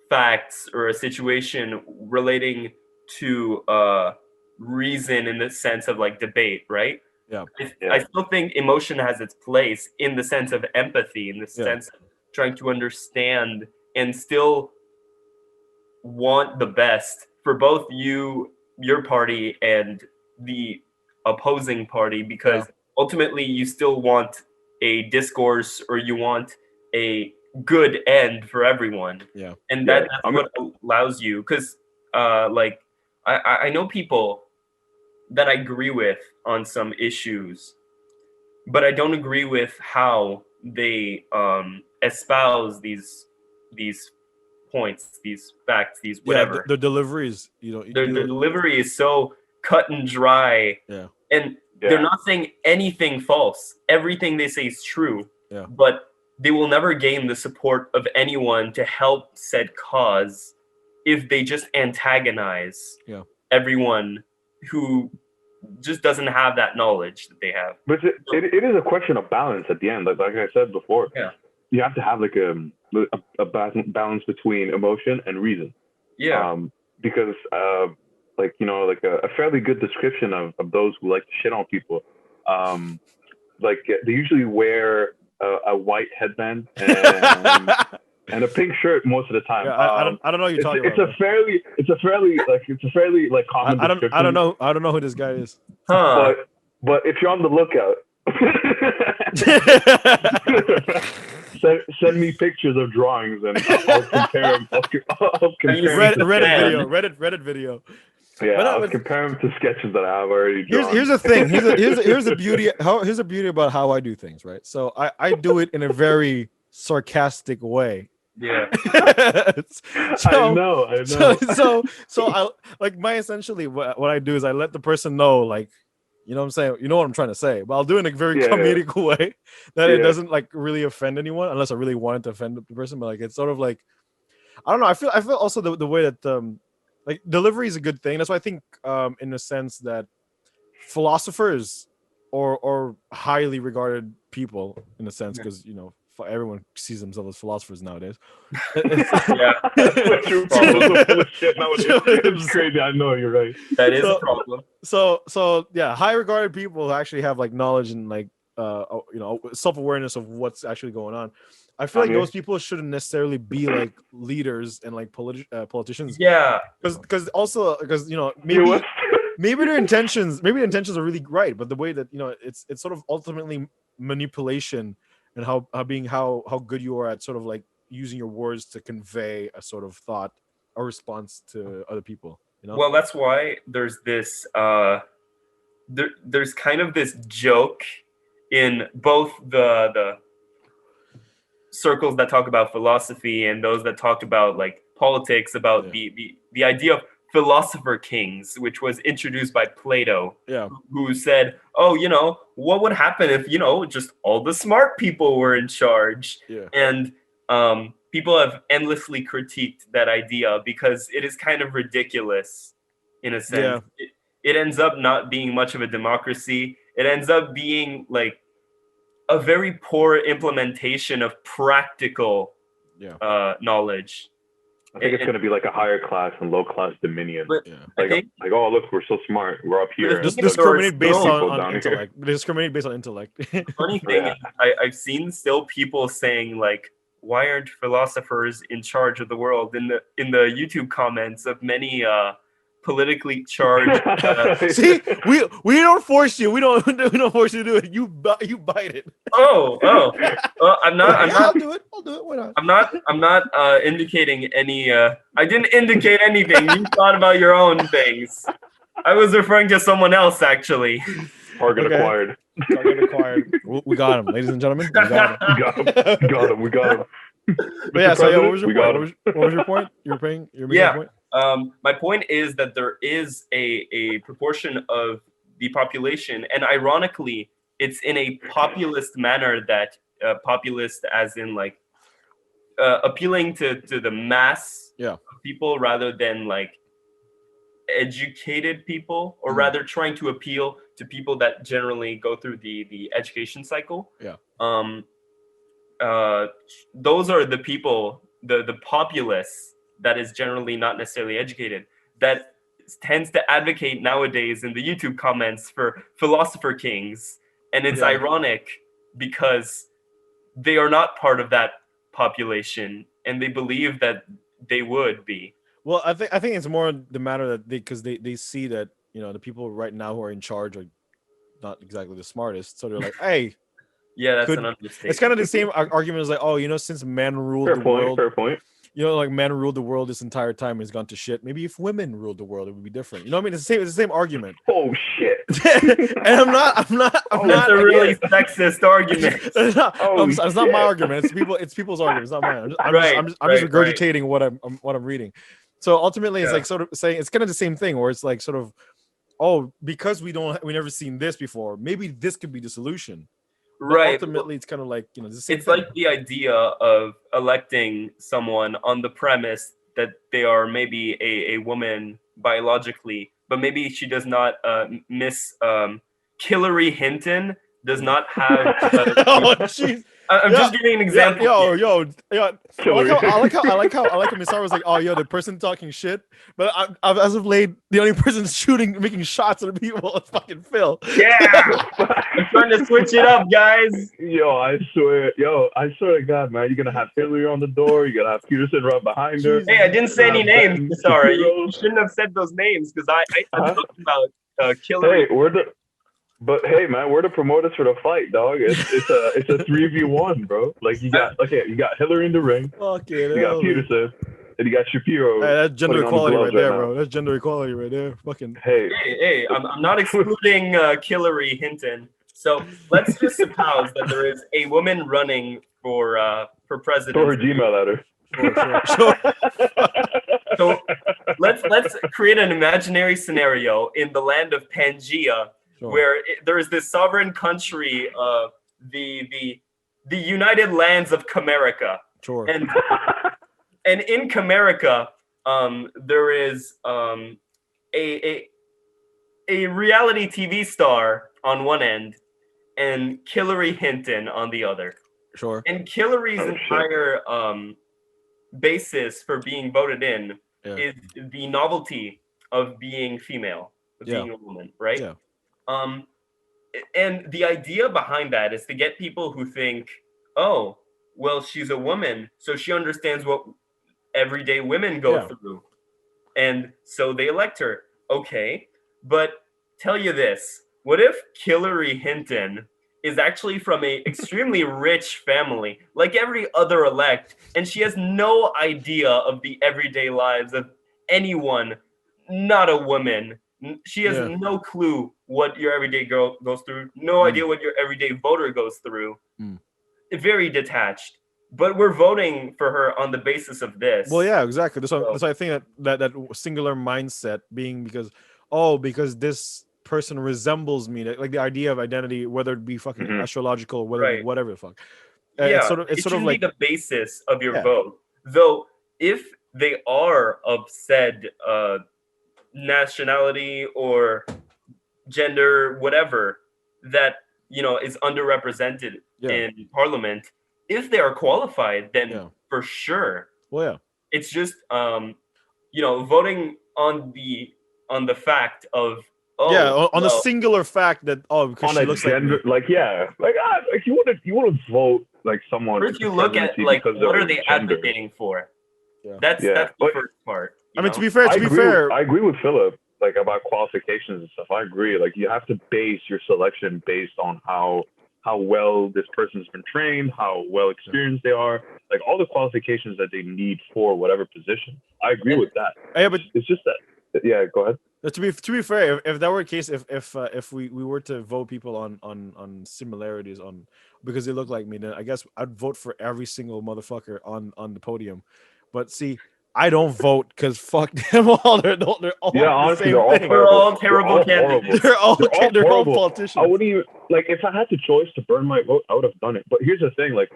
Speaker 2: facts or a situation relating to reason in the sense of like debate, right?
Speaker 1: Yeah.
Speaker 2: I still think emotion has its place in the sense of empathy, in the sense of trying to understand and still want the best for both your party and the opposing party, because ultimately you still want a discourse or you want a good end for everyone.
Speaker 1: Yeah.
Speaker 2: And that's what allows you, because like I know people that I agree with on some issues, but I don't agree with how they espouse these points, these facts, these whatever.
Speaker 1: The deliveries, you know,
Speaker 2: Their delivery is so cut and dry.
Speaker 1: Yeah.
Speaker 2: And they're not saying anything false. Everything they say is true.
Speaker 1: Yeah.
Speaker 2: But they will never gain the support of anyone to help said cause if they just antagonize everyone who just doesn't have that knowledge that they have.
Speaker 3: But it is a question of balance at the end. Like I said before, you have to have like a balance between emotion and reason.
Speaker 2: Yeah.
Speaker 3: Because like, you know, like a fairly good description of those who like to shit on people, like they usually wear a white headband and a pink shirt most of the time.
Speaker 1: Yeah, I don't know what you're talking about.
Speaker 3: It's a fairly like common description.
Speaker 1: I don't know who this guy is.
Speaker 2: Huh.
Speaker 3: But if you're on the lookout, send me pictures of drawings and I'll compare them.
Speaker 1: Reddit video.
Speaker 3: Yeah, I'll compare them to sketches that I have already drawn.
Speaker 1: Here's the thing. Here's the beauty. Here's the beauty about how I do things, right? So I do it in a very sarcastic way.
Speaker 2: Yeah.
Speaker 3: I know.
Speaker 1: So I like my essentially what I do is I let the person know, like, you know what I'm saying? You know what I'm trying to say, but I'll do it in a very comedic way that it doesn't like really offend anyone unless I really wanted to offend the person. But like it's sort of like, I don't know. I feel also the way that like delivery is a good thing. That's why I think in the sense that philosophers or highly regarded people in a sense, because you know everyone sees themselves as philosophers nowadays.
Speaker 3: That's true. It's crazy. I know you're right.
Speaker 2: That is a problem.
Speaker 1: So yeah, high regarded people who actually have like knowledge and like you know, self-awareness of what's actually going on. I feel like those people shouldn't necessarily be like leaders and like politicians.
Speaker 2: Yeah.
Speaker 1: Because you know, maybe their intentions are really right, but the way that, you know, it's sort of ultimately manipulation and how good you are at sort of like using your words to convey a sort of thought or response to other people, you know?
Speaker 2: Well, that's why there's this there's kind of this joke in both the circles that talk about philosophy and those that talk about like politics, about the idea of philosopher kings, which was introduced by Plato, who said, oh, you know, what would happen if, you know, just all the smart people were in charge? And people have endlessly critiqued that idea because it is kind of ridiculous in a sense. It ends up not being much of a democracy. It ends up being like a very poor implementation of practical knowledge.
Speaker 3: I think it's going to be like a higher class and low class dominion.
Speaker 2: Like,
Speaker 3: oh, look, we're so smart. We're up here.
Speaker 1: Discriminate based on intellect. Discriminate based on intellect.
Speaker 2: Funny thing, I've seen still people saying like, why aren't philosophers in charge of the world? In the YouTube comments of many politically charged.
Speaker 1: See, we don't force you. We don't force you to do it. You bite it.
Speaker 2: Well, I'm not.
Speaker 1: I'll do it. Why not?
Speaker 2: I'm not indicating any. I didn't indicate anything. You thought about your own things. I was referring to someone else, actually.
Speaker 3: Target acquired.
Speaker 1: Target acquired. We got him, ladies and gentlemen. We got him.
Speaker 3: We got him.
Speaker 1: But yeah, so what was your point? What was your point? You're making a point?
Speaker 2: My point is that there is a proportion of the population, and ironically, it's in a populist manner that populist as in like appealing to the mass of people rather than like educated people, or rather trying to appeal to people that generally go through the education cycle. Those are the people, the populace that is generally not necessarily educated, that tends to advocate nowadays in the YouTube comments for philosopher kings. And it's ironic because they are not part of that population and they believe that they would be.
Speaker 1: Well, I think it's more the matter that because they see that, you know, the people right now who are in charge are not exactly the smartest. So they're like, hey,
Speaker 2: yeah, that's an understatement.
Speaker 1: It's kind of the same argument as like, oh, you know, since men ruled the world.
Speaker 3: Fair point.
Speaker 1: You know, like men ruled the world this entire time and it's gone to shit. Maybe if women ruled the world, it would be different. You know what I mean? It's the same argument.
Speaker 3: Oh shit.
Speaker 1: And I'm not
Speaker 2: That's a really sexist argument.
Speaker 1: It's not my argument. It's people's argument. It's not mine. I'm just regurgitating what I'm reading. So ultimately it's like sort of saying it's kind of the same thing where it's like sort of, oh, because we never seen this before, maybe this could be the solution. But ultimately, it's kind of like, you know, it's
Speaker 2: like the idea of electing someone on the premise that they are maybe a woman biologically, but maybe she does not. Miss Hillary Hinton does not have.
Speaker 1: Oh, jeez.
Speaker 2: I'm just giving an example.
Speaker 1: Yo. I like how Miss was like, oh, yo, the person talking shit. But I've as of late, the only person making shots at the people is fucking Phil.
Speaker 2: Yeah, I'm trying to switch it up, guys.
Speaker 3: Yo, I swear to God, man, you're gonna have Hillary on the door. You're gonna have Peterson right behind her.
Speaker 2: Hey, I didn't say any names. Sorry, you shouldn't have said those names because I'm talking about Hillary.
Speaker 3: But hey, man, we're the promoters for the fight, dog. It's a 3v1, bro. Like you got Hillary in the ring. You got Peterson, and you got Shapiro.
Speaker 1: Hey, that's gender equality right there, bro. That's gender equality right there. Fucking.
Speaker 2: Hey, I'm not excluding Hillary Hinton. So let's just suppose that there is a woman running for president.
Speaker 3: Throw her Gmail at her.
Speaker 1: Sure.
Speaker 2: So let's create an imaginary scenario in the land of Pangea. Sure. Where there is this sovereign country, the United Lands of Comerica.
Speaker 1: Sure.
Speaker 2: And in Comerica, there is a reality TV star on one end, and Hillary Hinton on the other.
Speaker 1: Sure.
Speaker 2: And Hillary's entire basis for being voted in is the novelty of being female, of being a woman, right?
Speaker 1: Yeah.
Speaker 2: And the idea behind that is to get people who think, oh, well, she's a woman, so she understands what everyday women go through. And so they elect her. Okay, but tell you this, what if Hillary Hinton is actually from a extremely rich family, like every other elect, and she has no idea of the everyday lives of anyone, not a woman. She has no clue what your everyday girl goes through, no idea what your everyday voter goes through. Very detached. But we're voting for her on the basis of this.
Speaker 1: Well, yeah, exactly. So I think that singular mindset being because this person resembles me, like the idea of identity, whether it be fucking astrological, whether it be whatever the fuck. It's sort of like
Speaker 2: the basis of your vote. Though if they are of said nationality or gender, whatever, that is underrepresented in parliament, if they are qualified, then for sure.
Speaker 1: Well,
Speaker 2: it's just voting on the fact of
Speaker 1: the singular fact that because she looks
Speaker 3: gender, like you want to vote like someone.
Speaker 2: First, you look at like what are they advocating for?
Speaker 3: Yeah.
Speaker 2: That's the first part.
Speaker 1: I mean, to be fair,
Speaker 3: I agree with Philip, like about qualifications and stuff. I agree. Like you have to base your selection based on how well this person's been trained, how well experienced they are, like all the qualifications that they need for whatever position. I agree with that.
Speaker 1: Yeah, but
Speaker 3: it's just that. Yeah, go ahead.
Speaker 1: To be fair, if that were the case, if we were to vote people on similarities on because they look like me, then I guess I'd vote for every single motherfucker on the podium. But see, I don't vote because fuck them all. They're all
Speaker 3: honestly,
Speaker 1: the same
Speaker 3: they're all
Speaker 1: thing.
Speaker 2: terrible candidates.
Speaker 1: They're all
Speaker 3: horrible.
Speaker 1: politicians.
Speaker 3: I wouldn't even like if I had the choice to burn my vote, I would have done it. But here's the thing, like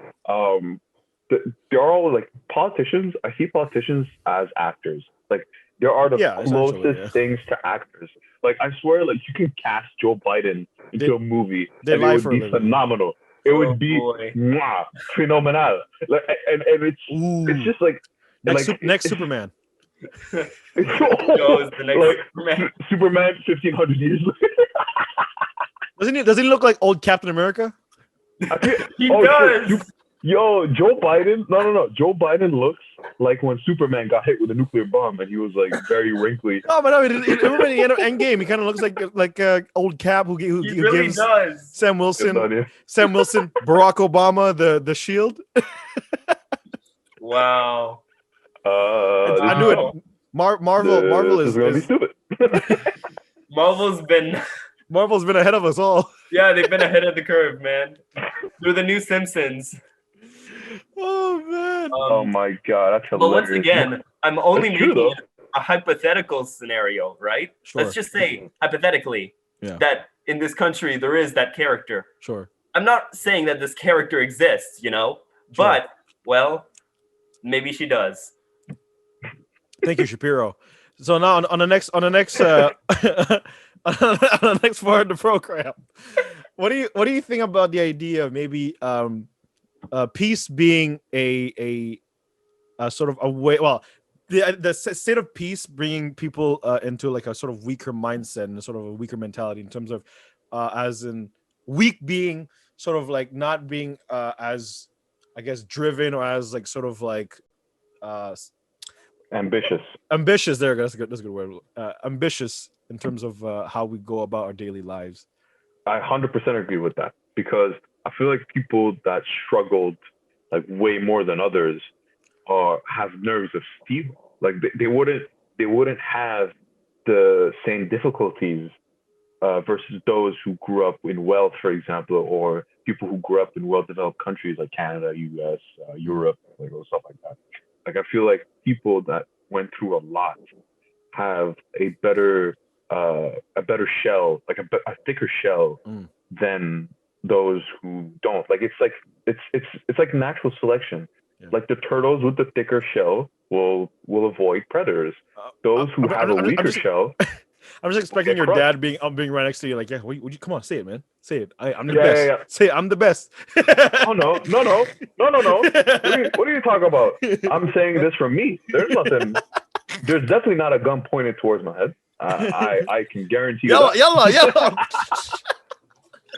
Speaker 3: they're all like politicians. I see politicians as actors. Like there are the closest things to actors. Like I swear, like you can cast Joe Biden into a movie and it would be phenomenal. It would be phenomenal. Like and it's just like
Speaker 1: next Superman.
Speaker 2: Joe is the next
Speaker 3: Superman 1500 years later.
Speaker 1: Doesn't he look like old Captain America?
Speaker 2: He does.
Speaker 3: Shit. Yo, Joe Biden. No. Joe Biden looks like when Superman got hit with a nuclear bomb and he was like very wrinkly.
Speaker 1: No, but no, remember at the end of Endgame, he kind of looks like old Cap who
Speaker 2: really
Speaker 1: gives
Speaker 2: does.
Speaker 1: Sam Wilson, Barack Obama the shield.
Speaker 2: Wow.
Speaker 1: I knew it. Marvel is
Speaker 3: gonna be stupid.
Speaker 1: Marvel's been ahead of us all.
Speaker 2: Yeah, they've been ahead of the curve, man. They're the new Simpsons.
Speaker 1: Oh man!
Speaker 3: Oh my god, that's hilarious.
Speaker 2: But once again, I'm only making a hypothetical scenario, right?
Speaker 1: Sure.
Speaker 2: Let's just say hypothetically that in this country there is that character.
Speaker 1: Sure.
Speaker 2: I'm not saying that this character exists, but well, maybe she does.
Speaker 1: Thank you, Shapiro. So now on the next on the next part of the program, what do you think about the idea of maybe peace being a sort of a way? Well, the state of peace bringing people into like a sort of weaker mindset and a sort of a weaker mentality in terms of as in weak being sort of like not being as I guess driven or as like sort of like
Speaker 3: ambitious.
Speaker 1: There, that's a good word. Ambitious in terms of how we go about our daily lives.
Speaker 3: I 100% agree with that because I feel like people that struggled like way more than others have nerves of steel. Like they wouldn't have the same difficulties versus those who grew up in wealth, for example, or people who grew up in well-developed countries like Canada, U.S., Europe, like stuff like that. Like I feel like people that went through a lot have a better shell, like a thicker shell than those who don't. Like it's like natural selection. Yeah. Like the turtles with the thicker shell will avoid predators. Those who have a weaker shell.
Speaker 1: I'm just expecting your dad being right next to you, like, would you come on, say it, man, say it. I'm the best. Yeah. Say it, I'm the best.
Speaker 3: Oh no. What are you talking about? I'm saying this from me. There's nothing. There's definitely not a gun pointed towards my head. I can guarantee you.
Speaker 1: Yalla.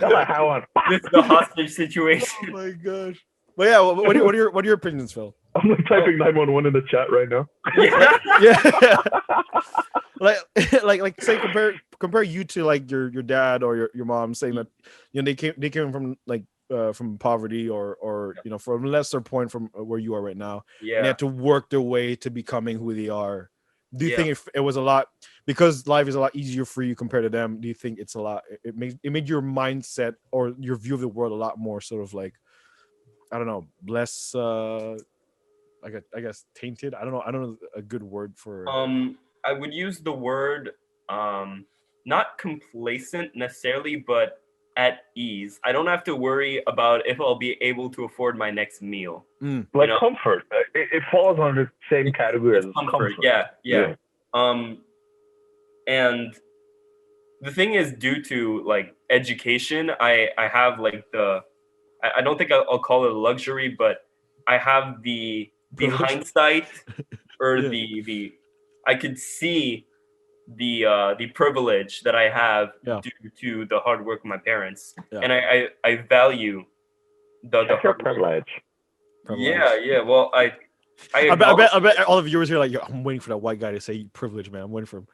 Speaker 2: This is the hostage situation.
Speaker 1: Oh my gosh. But yeah, what are your opinions, Phil?
Speaker 3: I'm like typing 911 in the chat right now.
Speaker 1: Yeah. like say compare you to like your dad or your mom, saying that they came from like from poverty or from a lesser point from where you are right now.
Speaker 2: Yeah.
Speaker 1: And they had to work their way to becoming who they are. Do you think it was a lot because life is a lot easier for you compared to them? Do you think it's a lot? It made your mindset or your view of the world a lot more sort of like, I don't know, less I guess tainted. I don't know a good word for.
Speaker 2: I would use the word not complacent necessarily, but at ease. I don't have to worry about if I'll be able to afford my next meal.
Speaker 3: Like comfort. It falls under the same category as comfort.
Speaker 2: Yeah. And the thing is, due to like education, I have like I don't think I'll call it a luxury, but I have the hindsight or the I could see the privilege that I have due to the hard work of my parents, and I value the hard
Speaker 3: privilege.
Speaker 2: Yeah. Well, I
Speaker 1: I bet all the viewers here like, yo, I'm waiting for that white guy to say privilege, man. I'm waiting for him.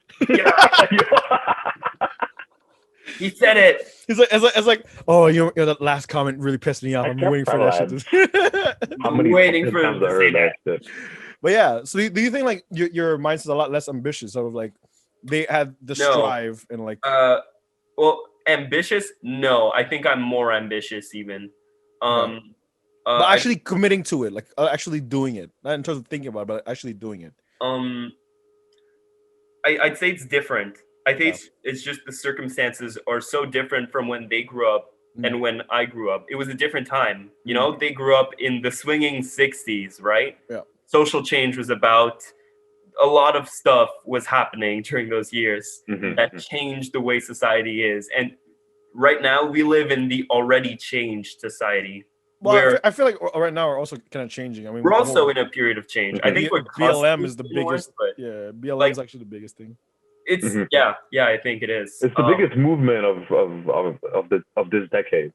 Speaker 2: He said it.
Speaker 1: It's like, oh, that last comment really pissed me off.
Speaker 3: I
Speaker 1: I'm
Speaker 3: kept
Speaker 1: waiting for that
Speaker 3: that
Speaker 1: shit. to-
Speaker 3: How many
Speaker 2: Waiting
Speaker 3: fucking
Speaker 2: for
Speaker 3: times
Speaker 2: him
Speaker 3: I
Speaker 2: to say
Speaker 3: heard that
Speaker 2: that.
Speaker 3: shit?
Speaker 1: But yeah, so do you think like your mindset's a lot less ambitious? Sort of like they had the
Speaker 2: No.
Speaker 1: strive and like
Speaker 2: Well, ambitious? No, I think I'm more ambitious even.
Speaker 1: but actually committing to it, like actually doing it, not in terms of thinking about it, but actually doing it.
Speaker 2: I'd say it's different. I think it's just the circumstances are so different from when they grew up and when I grew up. It was a different time. You know, they grew up in the swinging 60s, right?
Speaker 1: Yeah.
Speaker 2: Social change was about a lot of stuff was happening during those years that changed the way society is. And right now we live in the already changed society.
Speaker 1: Well, I feel like right now we're also kind of changing. I mean,
Speaker 2: we're also in a period of change. I think
Speaker 1: BLM is the biggest.
Speaker 2: But
Speaker 1: BLM is actually the biggest thing.
Speaker 2: It's yeah, I think it is.
Speaker 3: It's the biggest movement of this decade.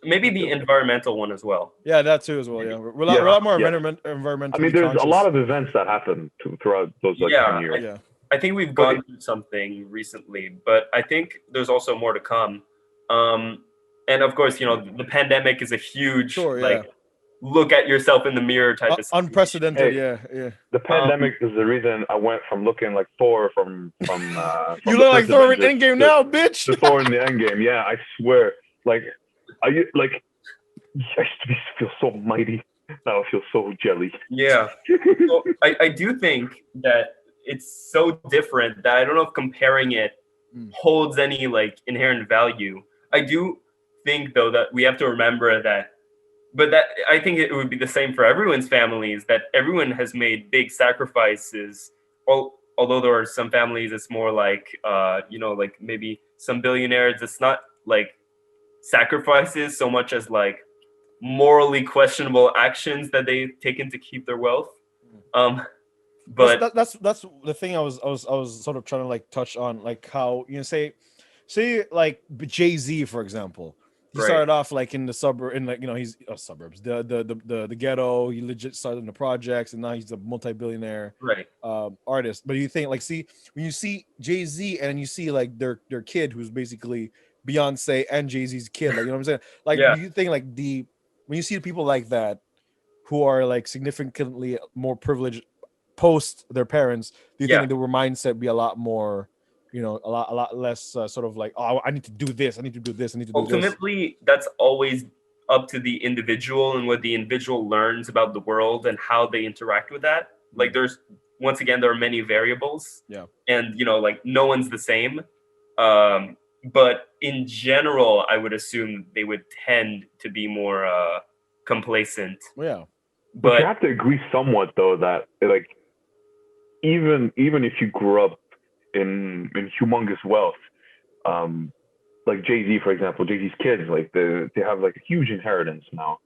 Speaker 2: Maybe the environmental one as well.
Speaker 1: Yeah, that too as well. Yeah, we're a lot more environmental.
Speaker 3: I mean, there's a lot of events that happened throughout those 10 years.
Speaker 2: I think we've gone through something recently, but I think there's also more to come. And of course, the pandemic is a huge look at yourself in the mirror type of situation.
Speaker 1: Unprecedented.
Speaker 3: Hey, the pandemic is the reason I went from looking like Thor from
Speaker 1: you look like Thor in Endgame now, bitch.
Speaker 3: To Thor in the Endgame. Yeah, I swear. Like I used to feel so mighty. Now I feel so jelly.
Speaker 2: Yeah. So I do think that it's so different that I don't know if comparing it holds any like inherent value. I do think though that we have to remember that, but that I think it would be the same for everyone's families, that everyone has made big sacrifices. Although there are some families, it's more like, like maybe some billionaires, it's not like sacrifices so much as like morally questionable actions that they've taken to keep their wealth. But
Speaker 1: that's the thing I was sort of trying to like touch on, like how say like Jay-Z, for example. He started off like in the suburb, in like he's suburbs, the ghetto. He legit started in the projects, and now he's a multi-billionaire artist. But you think like when you see Jay-Z and you see like their kid, who's basically Beyonce and Jay-Z's kid, like what I'm saying? Like do you think like when you see people like that who are like significantly more privileged post their parents, do you think their mindset be a lot more? A lot less sort of like, oh, I need to do this, I need to do this, I need to do this.
Speaker 2: Ultimately, that's always up to the individual and what the individual learns about the world and how they interact with that. Like once again, there are many variables. Yeah. And, like no one's the same. But in general, I would assume they would tend to be more complacent.
Speaker 1: Yeah.
Speaker 3: But you have to agree somewhat though that like even if you grew up in humongous wealth, like Jay-Z, for example, Jay-Z's kids, like they have like a huge inheritance now,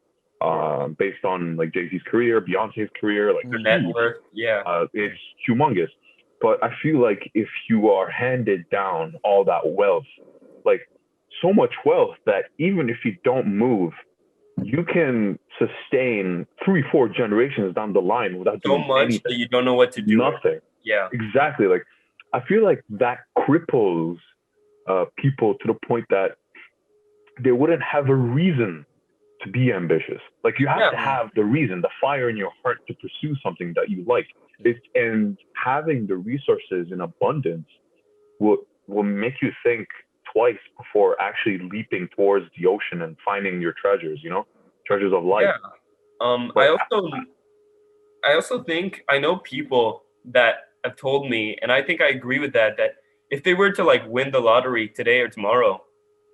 Speaker 3: based on like Jay-Z's career, Beyonce's career, like
Speaker 2: their net worth,
Speaker 3: it's humongous. But I feel like if you are handed down all that wealth, like so much wealth that even if you don't move, you can sustain 3-4 generations down the line without doing
Speaker 2: so much
Speaker 3: anything.
Speaker 2: That you don't know what to do.
Speaker 3: Nothing.
Speaker 2: Yeah,
Speaker 3: exactly. Like I feel like that cripples people to the point that they wouldn't have a reason to be ambitious. Like you have to have the reason, the fire in your heart to pursue something that you like. And having the resources in abundance will make you think twice before actually leaping towards the ocean and finding your treasures, treasures of life.
Speaker 2: Yeah. I also think I know people that have told me, and I think I agree with that if they were to like win the lottery today or tomorrow,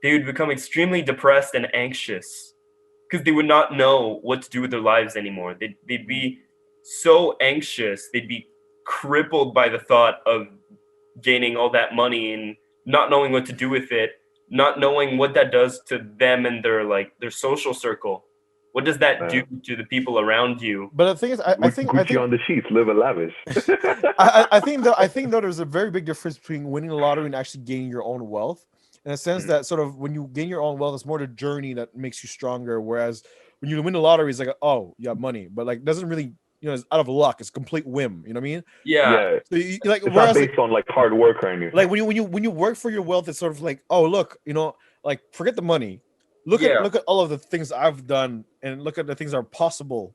Speaker 2: they would become extremely depressed and anxious because they would not know what to do with their lives anymore. They'd be so anxious. They'd be crippled by the thought of gaining all that money and not knowing what to do with it, not knowing what that does to them and their social circle. What does that do to the people around you?
Speaker 1: But the thing is, I think
Speaker 3: on the sheets, live a lavish.
Speaker 1: I think though there's a very big difference between winning the lottery and actually gaining your own wealth. In a sense that sort of when you gain your own wealth, it's more the journey that makes you stronger. Whereas when you win the lottery, it's like, oh, you have money, but like doesn't really it's out of luck. It's complete whim. You know what I mean?
Speaker 2: Yeah.
Speaker 1: So like,
Speaker 3: it's
Speaker 1: whereas
Speaker 3: not based on like hard work or anything.
Speaker 1: like when you work for your wealth, it's sort of like, oh look, like forget the money. Look
Speaker 2: Yeah.
Speaker 1: at all of the things I've done, and look at the things that are possible.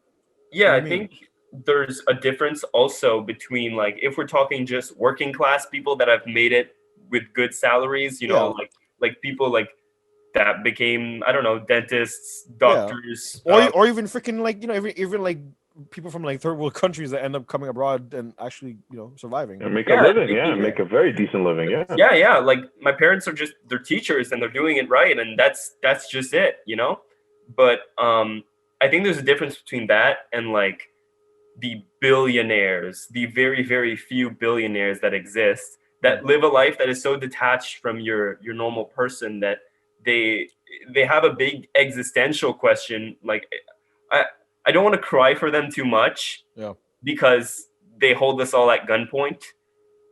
Speaker 2: Yeah,
Speaker 1: what I
Speaker 2: I
Speaker 1: mean?
Speaker 2: think there's a difference also between like if we're talking just working class people that have made it with good salaries,
Speaker 1: Yeah.
Speaker 2: like people like that became, I don't know, dentists,
Speaker 1: Yeah.
Speaker 2: doctors,
Speaker 1: Or even freaking like even like people from like third world countries that end up coming abroad and actually surviving.
Speaker 3: And make
Speaker 2: Yeah,
Speaker 3: a living,
Speaker 2: making-
Speaker 3: make a very decent living, yeah.
Speaker 2: yeah. Like my parents are just they're teachers and they're doing it right, and that's just it, But I think there's a difference between that and like the billionaires, the very, very few billionaires that exist that live a life that is so detached from your normal person that they have a big existential question. Like I don't want to cry for them too much, because they hold us all at gunpoint.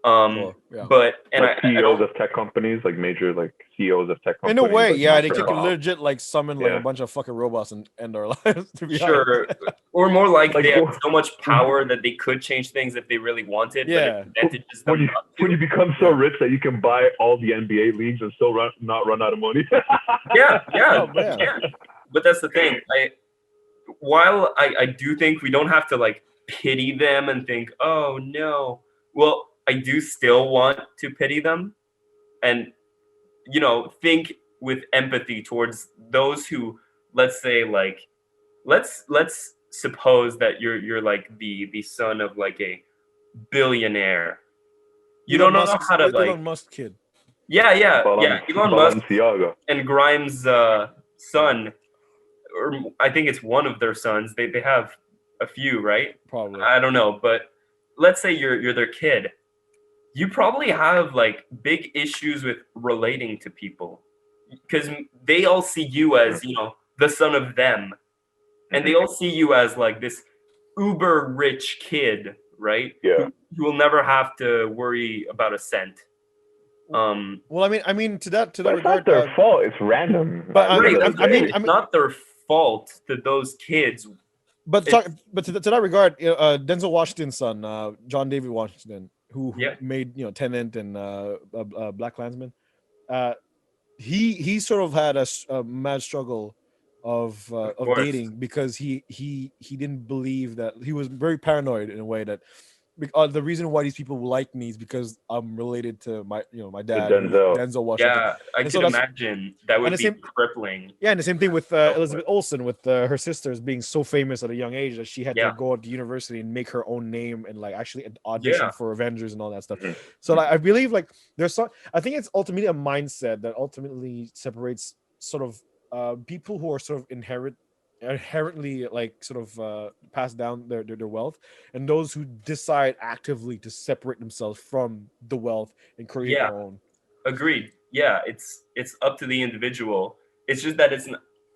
Speaker 2: But and
Speaker 3: like CEOs of tech companies, like major like CEOs of tech companies.
Speaker 1: In a way,
Speaker 3: like
Speaker 1: yeah, they
Speaker 3: Microsoft.
Speaker 1: could legit like summon like a bunch of fucking robots and end our lives. To be
Speaker 2: Sure,
Speaker 1: honest.
Speaker 2: or more like
Speaker 3: Like,
Speaker 2: they have so much power that they could change things if they really wanted.
Speaker 1: Yeah.
Speaker 2: But it advantages them not to.
Speaker 3: When you become so rich that you can buy all the NBA leagues and still not run out of money.
Speaker 2: Yeah.
Speaker 1: Oh, man.
Speaker 2: Yeah. But that's the thing. While I do think we don't have to like pity them and think, oh no. Well, I do still want to pity them and think with empathy towards those who, let's say, like let's suppose that you're like the son of like a billionaire. You don't know how to like
Speaker 1: Elon Musk kid.
Speaker 2: Yeah. Elon Musk
Speaker 3: Balenciaga.
Speaker 2: and Grimes' son, or I think it's one of their sons. They have a few, right?
Speaker 1: Probably.
Speaker 2: I don't know, but let's say you're their kid. You probably have like big issues with relating to people because they all see you as the son of them, and they all see you as like this uber rich kid, right?
Speaker 3: Yeah.
Speaker 2: Who will never have to worry about a cent.
Speaker 1: Well, I mean, to that
Speaker 3: But it's
Speaker 1: regard,
Speaker 3: not their fault. It's random.
Speaker 1: But I mean,
Speaker 2: it's not their fault that those kids.
Speaker 1: But to that regard, Denzel Washington's son, John David Washington, who made Tenet and Black Klansman, he sort of had a mad struggle of dating because he didn't believe that, he was very paranoid in a way that the reason why these people like me is because I'm related to my dad, Denzel Washington.
Speaker 2: Yeah, I can imagine that would be crippling.
Speaker 1: Yeah, and the same thing with Elizabeth Olsen, with her sisters being so famous at a young age that she had to go to university and make her own name and like actually audition for Avengers and all that stuff. So like, I believe like I think it's ultimately a mindset that ultimately separates sort of people who are sort of inherently like sort of pass down their wealth, and those who decide actively to separate themselves from the wealth and create their own.
Speaker 2: Agreed. Yeah, it's up to the individual. It's just that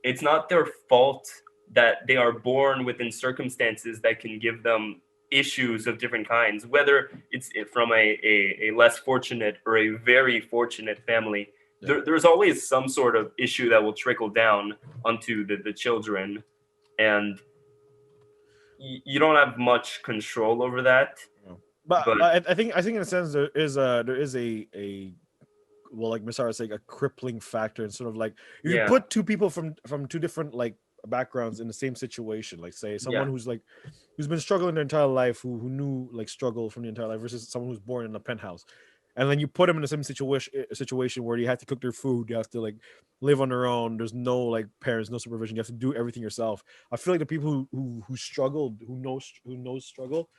Speaker 2: it's not their fault that they are born within circumstances that can give them issues of different kinds, whether it's from a less fortunate or a very fortunate family. There's always some sort of issue that will trickle down onto the children, and you don't have much control over that.
Speaker 1: But I think in a sense there is a well, like Masara saying, a crippling factor, and sort of like if you put two people from two different like backgrounds in the same situation, like say someone who's been struggling their entire life, who knew like struggle from the entire life, versus someone who's born in a penthouse. And then you put them in the same situation where you have to cook their food, you have to like live on their own. There's no like parents, no supervision. You have to do everything yourself. I feel like the people who struggled, who knows struggle,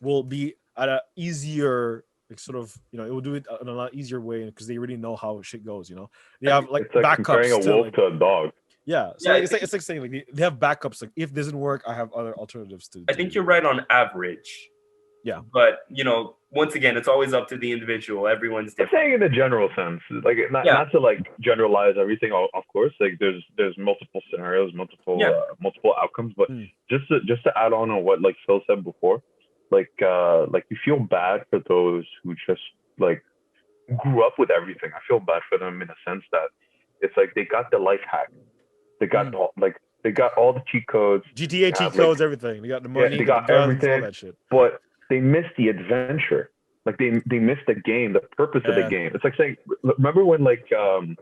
Speaker 1: will be at an easier like sort of it will do it in a lot easier way because they already know how shit goes. They have like backups.
Speaker 3: Comparing a wolf to a dog.
Speaker 1: Yeah, so it's like saying like they have backups. Like if this doesn't work, I have other alternatives to.
Speaker 2: I think you're right on average.
Speaker 1: Yeah,
Speaker 2: but once again, it's always up to the individual. Everyone's different.
Speaker 3: I'm saying in a general sense, like not to like generalize everything. Of course, like there's multiple scenarios, multiple outcomes. But just to add on what like Phil said before, like you feel bad for those who just like grew up with everything. I feel bad for them in a sense that it's like they got the life hack. They got They got all the cheat codes.
Speaker 1: GTA cheat codes, everything. They got the money,
Speaker 3: they
Speaker 1: they
Speaker 3: got
Speaker 1: got the guns,
Speaker 3: everything.
Speaker 1: all that shit.
Speaker 3: But they missed the adventure. Like they missed the game, the purpose of the game. It's like saying, remember when like Pokemon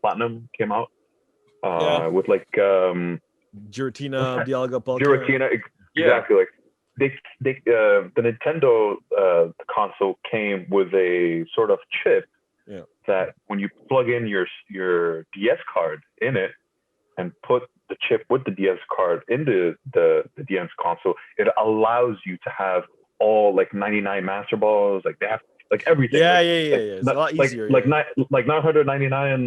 Speaker 3: Platinum came out with like
Speaker 1: Giratina, Dialga, Palkia.
Speaker 3: Giratina, exactly. Like the Nintendo console came with a sort of chip that when you plug in your DS card in it and put the chip with the DS card into the DS console, it allows you to have all like 99 Master Balls, like they have like everything.
Speaker 1: Yeah.
Speaker 3: It's
Speaker 1: a lot easier.
Speaker 3: Like 999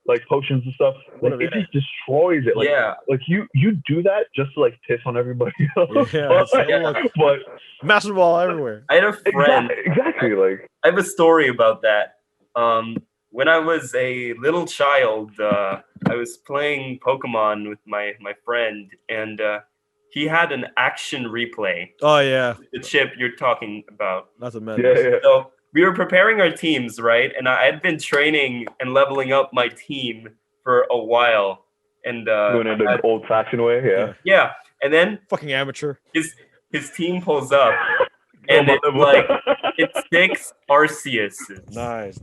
Speaker 3: like potions and stuff. Like it just destroys it. Like you do that just to like piss on everybody else. But
Speaker 1: Master Ball everywhere.
Speaker 2: I had a friend.
Speaker 3: Exactly. Like
Speaker 2: I have a story about that. When I was a little child, I was playing Pokemon with my friend, and he had an action replay.
Speaker 1: Oh yeah,
Speaker 2: the chip you're talking about.
Speaker 1: That's a madness.
Speaker 3: Yeah.
Speaker 2: So we were preparing our teams, right? And I had been training and leveling up my team for a while, and
Speaker 3: doing it the old-fashioned way.
Speaker 2: Yeah. And then
Speaker 1: fucking amateur.
Speaker 2: His team pulls up, and it's 6 Arceuses.
Speaker 1: Nice.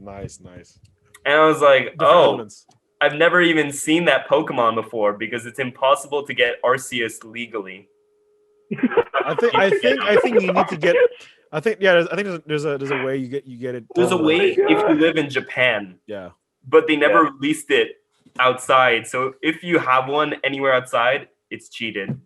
Speaker 2: And I was like,
Speaker 1: Different elements.
Speaker 2: I've never even seen that Pokemon before because it's impossible to get Arceus legally.
Speaker 1: I think you need to get. I think there's a way you get it.
Speaker 2: There's a way if you live in Japan.
Speaker 1: Yeah.
Speaker 2: But they never released it outside. So if you have one anywhere outside, it's cheated.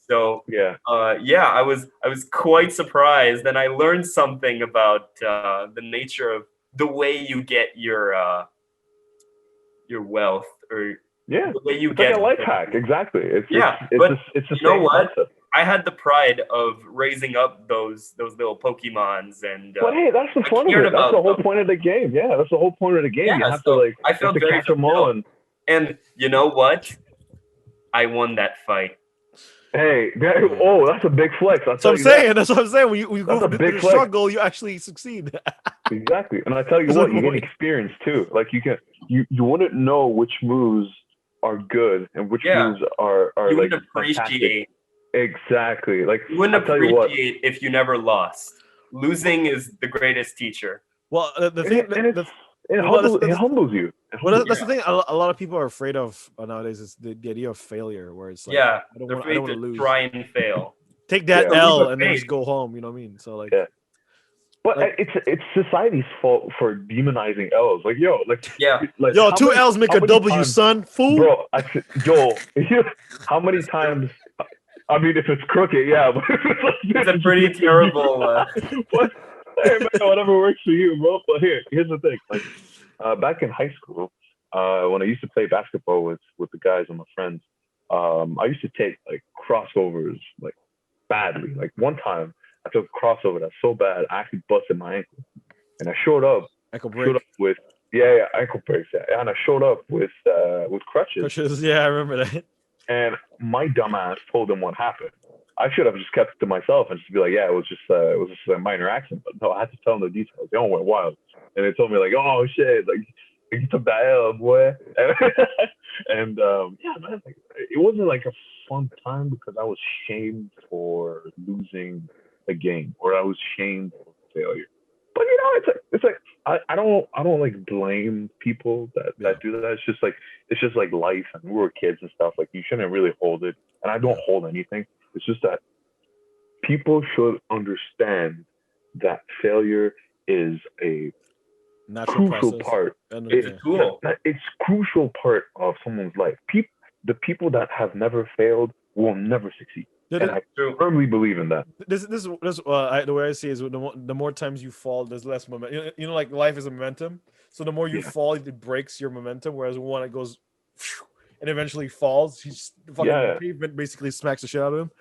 Speaker 2: So I was quite surprised, and I learned something about the nature of the way you get your wealth, or the way you get
Speaker 3: like a life hack. Exactly. It's the
Speaker 2: you know what? Concept. I had the pride of raising up those little Pokemons, and
Speaker 3: but hey, that's the fun of it. That's the whole point of the game. Yeah, that's the whole point of the game. You have to
Speaker 2: I felt very
Speaker 3: catch them all,
Speaker 2: and you know what? I won that fight.
Speaker 3: Hey, that's a big flex.
Speaker 1: That's what I'm saying. When you go through the struggle, you actually succeed.
Speaker 3: Exactly. And I tell you what, you get experience too. Like you wouldn't know which moves are good and which moves are
Speaker 2: you
Speaker 3: like
Speaker 2: wouldn't appreciate.
Speaker 3: Fantastic. Exactly. Like
Speaker 2: you wouldn't appreciate if you never lost. Losing is the greatest teacher.
Speaker 1: Well, the thing
Speaker 3: it humbles you.
Speaker 1: Well, that's the thing. A lot of people are afraid of nowadays is the idea of failure, where it's like,
Speaker 2: I
Speaker 1: don't
Speaker 2: want
Speaker 1: to lose.
Speaker 2: Try and fail.
Speaker 1: Take that L and then just go home. You know what I mean? So like,
Speaker 3: but it's society's fault for demonizing L's. Like, like
Speaker 1: 2 L's make a W, son. Fool.
Speaker 3: Bro, how many times? I mean, if it's crooked, but
Speaker 2: it's a pretty terrible.
Speaker 3: Hey man, whatever works for you, bro. But here's the thing. Like, back in high school, when I used to play basketball with the guys and my friends, I used to take like crossovers like badly. Like one time, I took a crossover that's so bad I actually busted my ankle, and I showed up with ankle breaks. And I showed up with crutches.
Speaker 1: Yeah, I remember that.
Speaker 3: And my dumbass told them what happened. I should have just kept it to myself and just be like, it was just a minor accident. But no, I had to tell them the details. They all went wild, and they told me like, oh shit, like you took that L, boy. And man, like, it wasn't like a fun time because I was shamed for losing a game, or I was shamed for failure. But it's like I don't like blame people that do that. It's just like life, and we were kids and stuff. Like you shouldn't really hold it, and I don't hold anything. It's just that people should understand that failure is a crucial part. It's crucial part of someone's life. The people that have never failed will never succeed. And I firmly believe in that.
Speaker 1: The way I see it is the more times you fall, there's less momentum. You know, like life is a momentum. So the more you fall, it breaks your momentum. Whereas one that goes and eventually falls, he's fucking pavement basically smacks the shit out of him.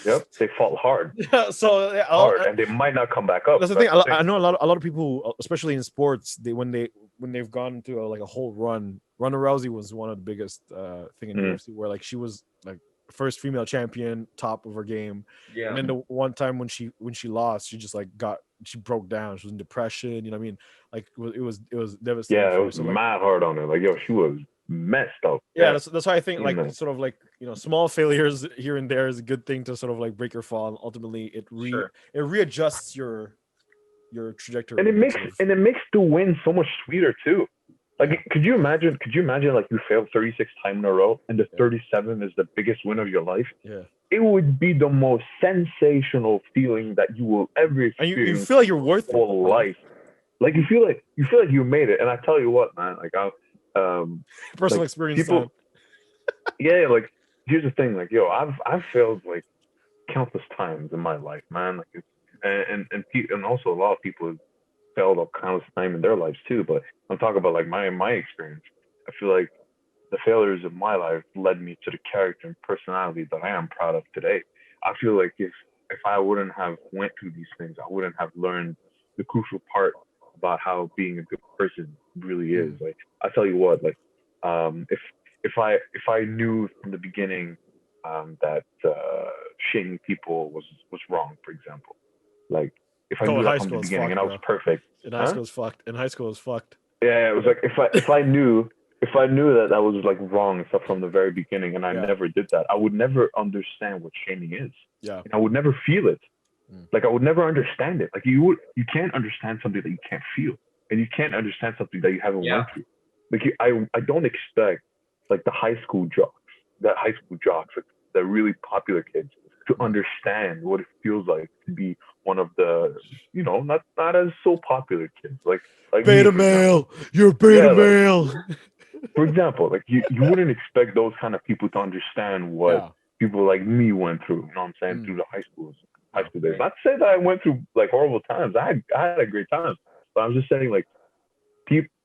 Speaker 3: Yep, they fall hard.
Speaker 1: Hard,
Speaker 3: and they might not come back up.
Speaker 1: That's the thing. I know a lot of people, especially in sports, when they've gone through a whole run. Ronda Rousey was one of the biggest thing in UFC, where like she was like first female champion, top of her game. Yeah. And then the one time when she lost, she just like she broke down. She was in depression. You know what I mean? Like it was devastating.
Speaker 3: Yeah, it was mad hard on her. Like she was messed up.
Speaker 1: Yeah, that's why I think like
Speaker 3: Mhm.
Speaker 1: sort of like small failures here and there is a good thing to sort of like break your fall. And ultimately,
Speaker 2: Sure.
Speaker 1: it readjusts your trajectory.
Speaker 3: And it makes the win so much sweeter too. Like,
Speaker 1: Yeah.
Speaker 3: could you imagine like you failed 36 times in a row and the 37 is the biggest win of your life?
Speaker 1: Yeah,
Speaker 3: It would be the most sensational feeling that you will ever
Speaker 1: and you
Speaker 3: experience
Speaker 1: feel like you're worth
Speaker 3: your whole
Speaker 1: it.
Speaker 3: life. Like you feel like you made it. And I tell you what, man, like
Speaker 1: Personal
Speaker 3: like
Speaker 1: experience
Speaker 3: people,
Speaker 1: time.
Speaker 3: yeah, like here's the thing, like I've failed like countless times in my life, man. Like and also a lot of people have failed all countless time in their lives too. But I'm talking about like my experience. I feel like the failures of my life led me to the character and personality that I am proud of today. I feel like if I wouldn't have went through these things, I wouldn't have learned the crucial part about how being a good person really is. Like I tell you what, like if I knew from the beginning that shaming people was wrong, for example, like if I
Speaker 1: Oh,
Speaker 3: knew
Speaker 1: in
Speaker 3: that
Speaker 1: high
Speaker 3: from the
Speaker 1: school it's
Speaker 3: beginning
Speaker 1: fucked,
Speaker 3: and I was
Speaker 1: bro.
Speaker 3: perfect,
Speaker 1: In high
Speaker 3: huh?
Speaker 1: school it's fucked. In high school it's fucked.
Speaker 3: Yeah, it was like if I knew that that was like wrong stuff from the very beginning, and I
Speaker 1: Yeah.
Speaker 3: never did that, I would never understand what shaming is,
Speaker 1: Yeah.
Speaker 3: and I would never feel it.
Speaker 1: Mm.
Speaker 3: Like I would never understand it. Like you can't understand something that you can't feel, and you can't understand something that you haven't
Speaker 2: Yeah.
Speaker 3: went through. Like I don't expect like the high school jocks, like the really popular kids, to understand what it feels like to be one of the, not as so popular kids, like me,
Speaker 1: Beta
Speaker 3: for example.
Speaker 1: male, you're beta
Speaker 3: Yeah, like
Speaker 1: male.
Speaker 3: for example, like you wouldn't expect those kind of people to understand what
Speaker 1: Yeah.
Speaker 3: people like me went through. You know what I'm saying?
Speaker 1: Mm.
Speaker 3: Through the high school
Speaker 1: Yeah.
Speaker 3: days. Not to say that I went through like horrible times. I had a great time, but I'm just saying like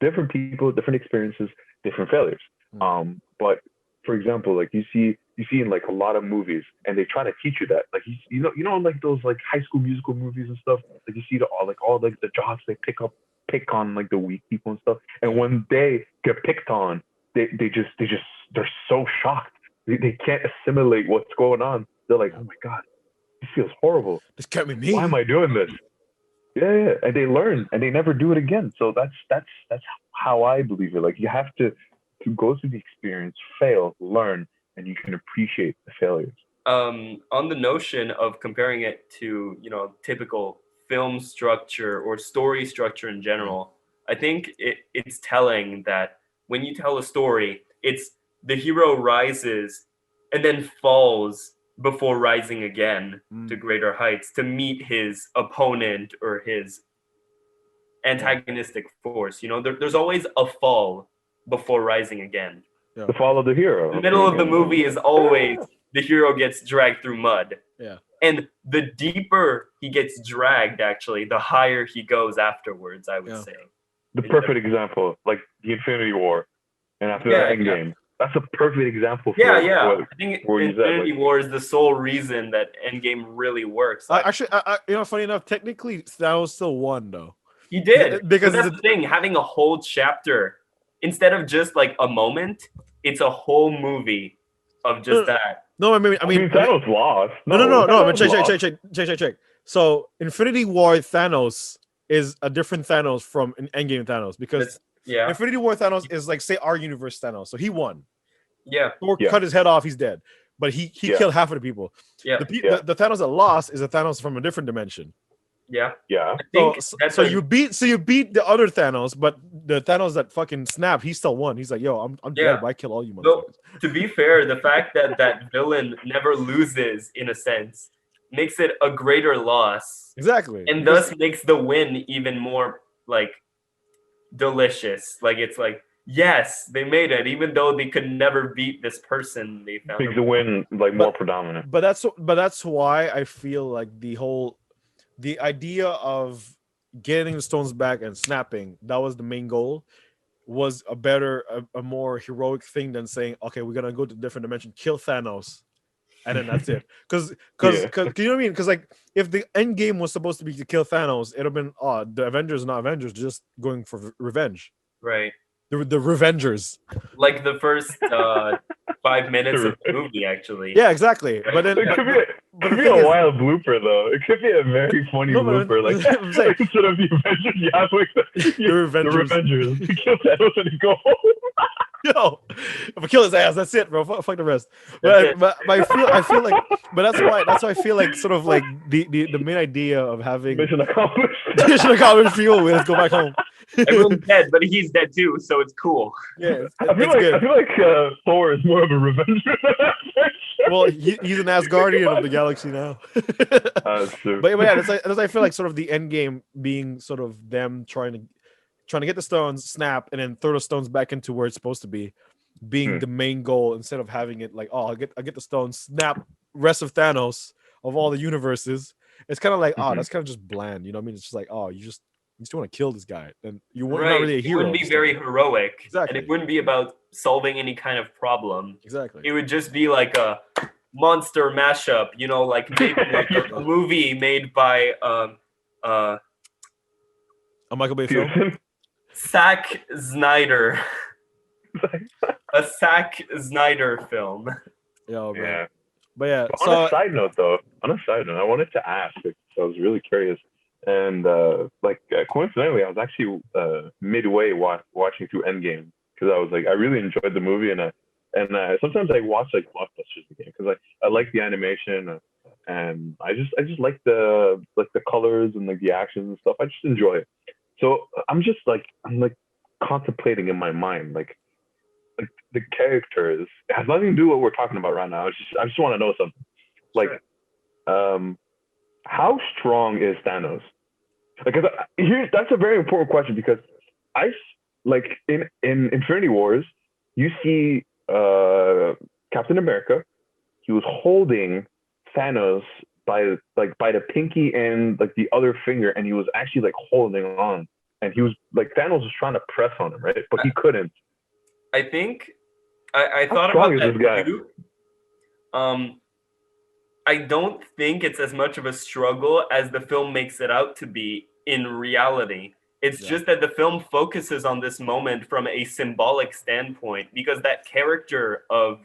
Speaker 3: different people, different experiences, different failures.
Speaker 1: Mm.
Speaker 3: But for example, like you see in like a lot of movies, and they try to teach you that, like like those like High School Musical movies and stuff. Like you see all like the jocks, they pick on like the weak people and stuff. And
Speaker 1: Yeah.
Speaker 3: when they get picked on, they're so shocked. They can't assimilate what's going on. They're like, oh my god, this feels horrible.
Speaker 1: This can't be me.
Speaker 3: Why am I doing this? Yeah, and they learn and they never do it again. So that's how I believe it. Like you have to go through the experience, fail, learn, and you can appreciate the failures.
Speaker 2: On the notion of comparing it to typical film structure or story structure in general, I think it's telling that when you tell a story, it's the hero rises and then falls before rising again to greater heights to meet his opponent or his antagonistic force. There's always a fall before rising again.
Speaker 1: Yeah.
Speaker 3: The fall of the hero.
Speaker 2: The middle of the movie is always the hero gets dragged through mud.
Speaker 1: Yeah.
Speaker 2: And the deeper he gets dragged, actually, the higher he goes afterwards, I would say.
Speaker 3: The perfect example, like the Infinity War, and after that Endgame. That's a perfect example for
Speaker 2: I think Infinity War is the sole reason that Endgame really works.
Speaker 1: Actually, funny enough, technically Thanos still won though.
Speaker 2: He did,
Speaker 1: because
Speaker 2: that's the thing. Having a whole chapter instead of just like a moment, it's a whole movie of just that.
Speaker 1: No, I mean
Speaker 3: Thanos lost.
Speaker 1: No. But check. So Infinity War Thanos is a different Thanos from Endgame Thanos, because Infinity War Thanos is like, say, our universe Thanos. So he won.
Speaker 2: Yeah.
Speaker 1: Thor cut his head off, he's dead. But he killed half of the people.
Speaker 2: Yeah.
Speaker 1: The Thanos that lost is a Thanos from a different dimension.
Speaker 2: Yeah.
Speaker 3: Yeah.
Speaker 1: So you beat the other Thanos, but the Thanos that fucking snapped, he still won. He's like, yo, I'm dead, but I kill all you motherfuckers.
Speaker 2: To be fair, the fact that that villain never loses, in a sense, makes it a greater loss.
Speaker 1: Exactly.
Speaker 2: And thus makes the win even more like delicious. Like it's like, yes, they made it, even though they could never beat this person. They found
Speaker 3: makes the win like more predominant.
Speaker 1: But that's why I feel like the idea of getting the stones back and snapping, that was the main goal, was a more heroic thing than saying, okay, we're gonna go to a different dimension, kill Thanos, and then that's it. Because you know what I mean? Because like, if the end game was supposed to be to kill Thanos, it'd have been the Avengers, not Avengers, just going for revenge.
Speaker 2: Right.
Speaker 1: The Revengers.
Speaker 2: Like the first 5 minutes of the movie, actually.
Speaker 1: Yeah, exactly. Right? But then
Speaker 3: it could be a wild blooper, though. It could be a very funny blooper. Like instead of the Avengers, you have like the Revengers. You kill Thanos and you go home.
Speaker 1: Yo, if I kill his ass, that's it, bro. Fuck the rest.
Speaker 2: That's it.
Speaker 1: But I feel like, but that's why I feel like sort of like the main idea of having
Speaker 3: Mission accomplished.
Speaker 1: mission accomplished people. Let's go back home.
Speaker 2: Everyone's dead, but he's dead too, so it's cool.
Speaker 1: Yeah,
Speaker 3: I feel like Thor is more of a revenge.
Speaker 1: Well, he's an Asgardian of the galaxy now.
Speaker 3: That's true.
Speaker 1: But yeah, that's I feel like sort of the end game being sort of them trying to get the stones, snap, and then throw the stones back into where it's supposed to be, being the main goal instead of having it like, oh, I get the stones, snap, rest of Thanos of all the universes. It's kind of like, oh, that's kind of just bland. You know what I mean? It's just like, oh, you just want to kill this guy, and you're not really a hero.
Speaker 2: It wouldn't be very heroic,
Speaker 1: Exactly.
Speaker 2: and it wouldn't be about solving any kind of problem.
Speaker 1: Exactly.
Speaker 2: It would just be like a monster mashup, you know, like maybe like a movie made by
Speaker 1: A Michael Bay film.
Speaker 2: Zack Snyder. A Zack Snyder film.
Speaker 1: Yo, bro.
Speaker 3: Yeah.
Speaker 1: But yeah.
Speaker 3: But
Speaker 1: So
Speaker 3: on a side note, I wanted to ask because I was really curious, and coincidentally, I was actually midway watching through Endgame because I was like, I really enjoyed the movie, and sometimes I watch like blockbusters again because I like the animation and I just like the colors and like the actions and stuff. I just enjoy it. So I'm contemplating in my mind like the characters. It has nothing to do with what we're talking about right now. I just want to know something. Like, how strong is Thanos? Because that's a very important question because in Infinity Wars, you see Captain America. He was holding Thanos by the pinky and like the other finger, and he was actually like holding on, and he was like Thanos was trying to press on him, right? But he couldn't.
Speaker 2: I think I thought about that too. I don't think it's as much of a struggle as the film makes it out to be in reality. It's just that the film focuses on this moment from a symbolic standpoint because that character of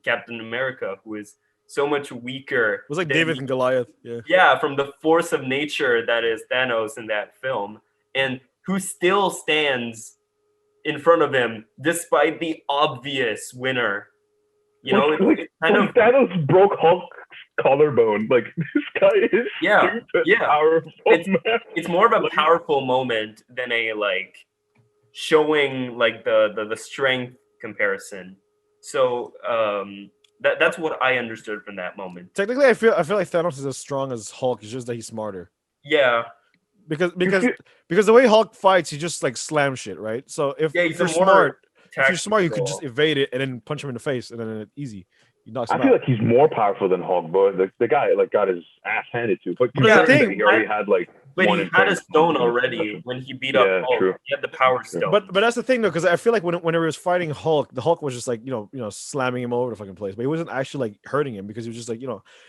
Speaker 2: Captain America, who is so much weaker.
Speaker 1: it was like David and Goliath. Yeah.
Speaker 2: Yeah, from the force of nature that is Thanos in that film, and who still stands in front of him despite the obvious winner. You know, it's kind of
Speaker 3: Thanos broke Hulk's collarbone. Like this guy is stupid powerful.
Speaker 2: It's more of a powerful moment than a like showing like the strength comparison. So that's what I understood from that moment.
Speaker 1: Technically, I feel like Thanos is as strong as Hulk. It's just that he's smarter.
Speaker 2: Yeah.
Speaker 1: Because the way Hulk fights, he just like slams shit, right? So if you're smart, you could just evade it and then punch him in the face, and then it's easy.
Speaker 3: I feel like he's more powerful than Hulk, but the guy like got his ass handed to. But
Speaker 2: yeah,
Speaker 3: he already had like.
Speaker 2: But he had a stone already when he beat up Hulk.
Speaker 3: True.
Speaker 2: He had the power stone.
Speaker 1: But that's the thing though, because I feel like whenever he was fighting Hulk, the Hulk was just like slamming him over the fucking place, but he wasn't actually like hurting him because he was just like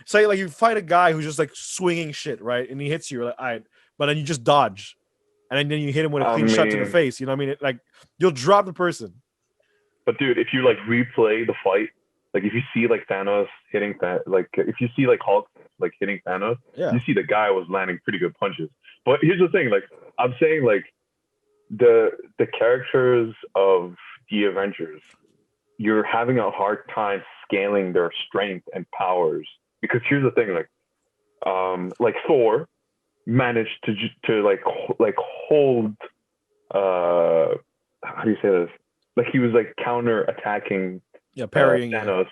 Speaker 1: say like you fight a guy who's just like swinging shit, right, and he hits you, you're like, all right, but then you just dodge, and then you hit him with a clean shot to the face. You know what I mean? Like you'll drop the person.
Speaker 3: But dude, if you like replay the fight, like if you see like Thanos hitting if you see like Hulk like hitting Thanos, you see the guy was landing pretty good punches. But here's the thing, like I'm saying, like the characters of the Avengers, you're having a hard time scaling their strength and powers because here's the thing, like Thor managed to like hold how do you say this? Like he was like counter attacking
Speaker 1: parrying
Speaker 3: Thanos.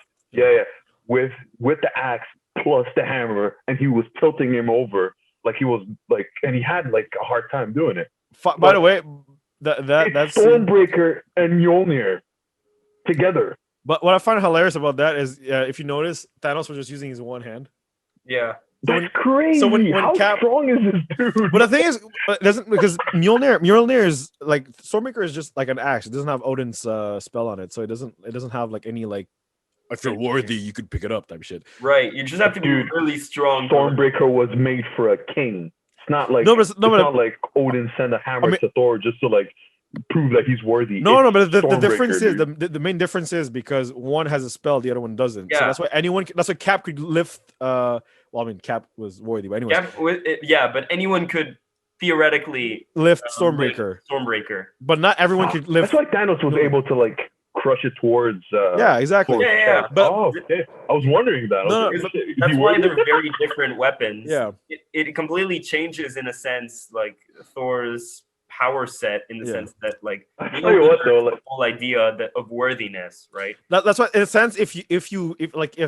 Speaker 3: With the axe plus the hammer, and he was tilting him over like he was like, and he had like a hard time doing it.
Speaker 1: By the way, that's
Speaker 3: Stormbreaker and Mjolnir together.
Speaker 1: But what I find hilarious about that is, if you notice, Thanos was just using his one hand.
Speaker 2: Yeah.
Speaker 3: That's crazy. So when how strong is this dude?
Speaker 1: But the thing is, it doesn't, because Mjolnir is like, Stormbreaker is just like an axe. It doesn't have Odin's spell on it, so it doesn't have like any like, if you're worthy, you could pick it up type shit.
Speaker 2: Right. You just have to be really strong.
Speaker 3: Stormbreaker was made for a king. It's not like it's not like Odin sent a hammer to Thor just to like prove that he's worthy.
Speaker 1: No, but the difference is the main difference is because one has a spell, the other one doesn't. Yeah. So that's why Cap could lift. Well, I mean, Cap was worthy, but anyway.
Speaker 2: But anyone could theoretically
Speaker 1: lift Stormbreaker.
Speaker 2: Stormbreaker.
Speaker 1: But not everyone could lift.
Speaker 3: That's why Thanos was able to like crush it towards.
Speaker 1: Yeah, exactly.
Speaker 2: Yeah.
Speaker 1: But
Speaker 3: okay. I was wondering that.
Speaker 1: No,
Speaker 2: That's why they're very different weapons.
Speaker 1: Yeah.
Speaker 2: It completely changes in a sense, like Thor's power set in the sense that like
Speaker 3: I tell you what though, like,
Speaker 2: the whole idea of worthiness, right?
Speaker 1: That's why, in a sense, if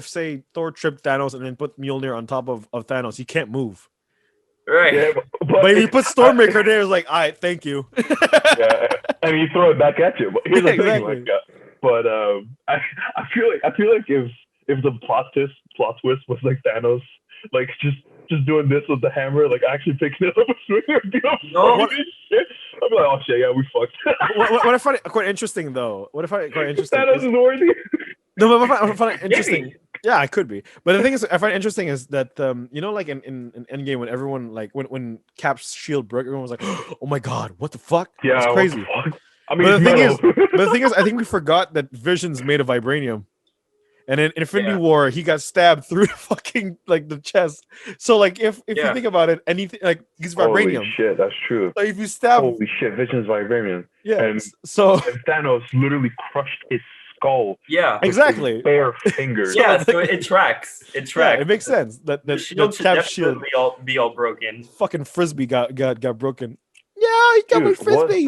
Speaker 1: say Thor tripped Thanos and then put Mjolnir on top of Thanos, he can't move.
Speaker 2: Right.
Speaker 3: Yeah,
Speaker 1: but if you put Stormbreaker there, it's like, all right, thank you.
Speaker 3: Yeah, and you throw it back at you. But here's the
Speaker 1: Exactly.
Speaker 3: thing, like, but I feel like if the plot twist was like Thanos, like just doing this with the hammer, like actually picking it up and swinging it, shit. I'm like, oh shit, yeah, we fucked.
Speaker 1: What I find it quite interesting though. What I find it quite interesting.
Speaker 3: Thanos is worthy.
Speaker 1: No, but I find it interesting. Yeah, I could be. But the thing is, I find it interesting is that you know, like in Endgame, when everyone like when Cap's shield broke, everyone was like, "Oh my god, what the fuck?"
Speaker 3: Yeah,
Speaker 1: it's crazy.
Speaker 3: I mean,
Speaker 1: but the thing is, I think we forgot that Vision's made of vibranium, and in Infinity War, he got stabbed through fucking like the chest. So like, if you think about it, anything like he's vibranium.
Speaker 3: Holy shit, that's true.
Speaker 1: Like if you stab,
Speaker 3: holy shit, Vision's vibranium.
Speaker 1: Yeah.
Speaker 3: And Thanos literally crushed his skull.
Speaker 2: Yeah,
Speaker 1: exactly.
Speaker 3: Bare fingers.
Speaker 2: Yeah, so it tracks. It tracks.
Speaker 1: Yeah, it makes sense. That
Speaker 2: the shield should definitely be all broken.
Speaker 1: Fucking frisbee got broken. Yeah, he got my frisbee.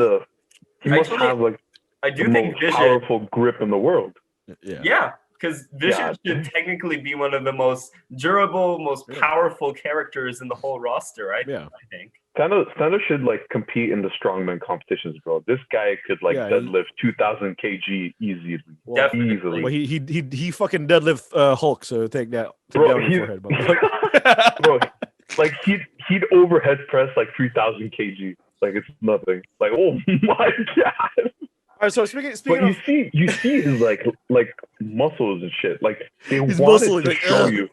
Speaker 3: He must have like the most powerful grip in the world.
Speaker 2: Yeah, because Vision should technically be one of the most durable, most powerful characters in the whole roster. I think.
Speaker 3: Thanos should like compete in the strongman competitions, bro. This guy could like deadlift 2,000 kg easily.
Speaker 2: Definitely.
Speaker 1: Well, he fucking deadlift Hulk, so take that.
Speaker 3: Bro, bro, like he'd overhead press like 3,000 kg. Like it's nothing. Like, oh my god.
Speaker 1: All right, so speaking
Speaker 3: but
Speaker 1: of,
Speaker 3: you see his like muscles and shit. Like they wanted to show you,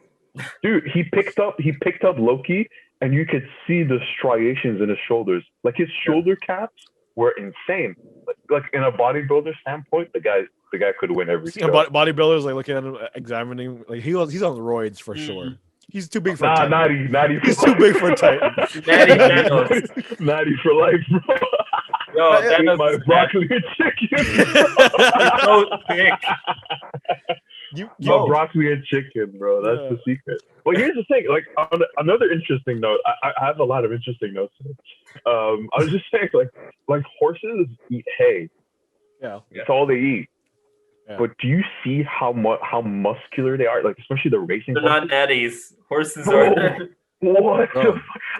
Speaker 3: dude. He picked up Loki, and you could see the striations in his shoulders. Like his shoulder caps were insane. Like in a bodybuilder standpoint, the guy could win every show.
Speaker 1: Bodybuilders like looking at him, examining. Like he's on roids for sure. He's too big for a Titan.
Speaker 3: Natty
Speaker 1: he's too big for a Titan.
Speaker 3: Natty for life, bro.
Speaker 2: Yo, that is
Speaker 3: my broccoli and chicken.
Speaker 2: It's so thick.
Speaker 3: My broccoli and chicken, bro. That's the secret. But here's the thing. Like on another interesting note, I have a lot of interesting notes. I was just saying, like horses eat hay.
Speaker 1: Yeah,
Speaker 3: that's all they eat. Yeah. But do you see how muscular they are? Like especially the racing.
Speaker 2: They're not natties. Horses are.
Speaker 3: What?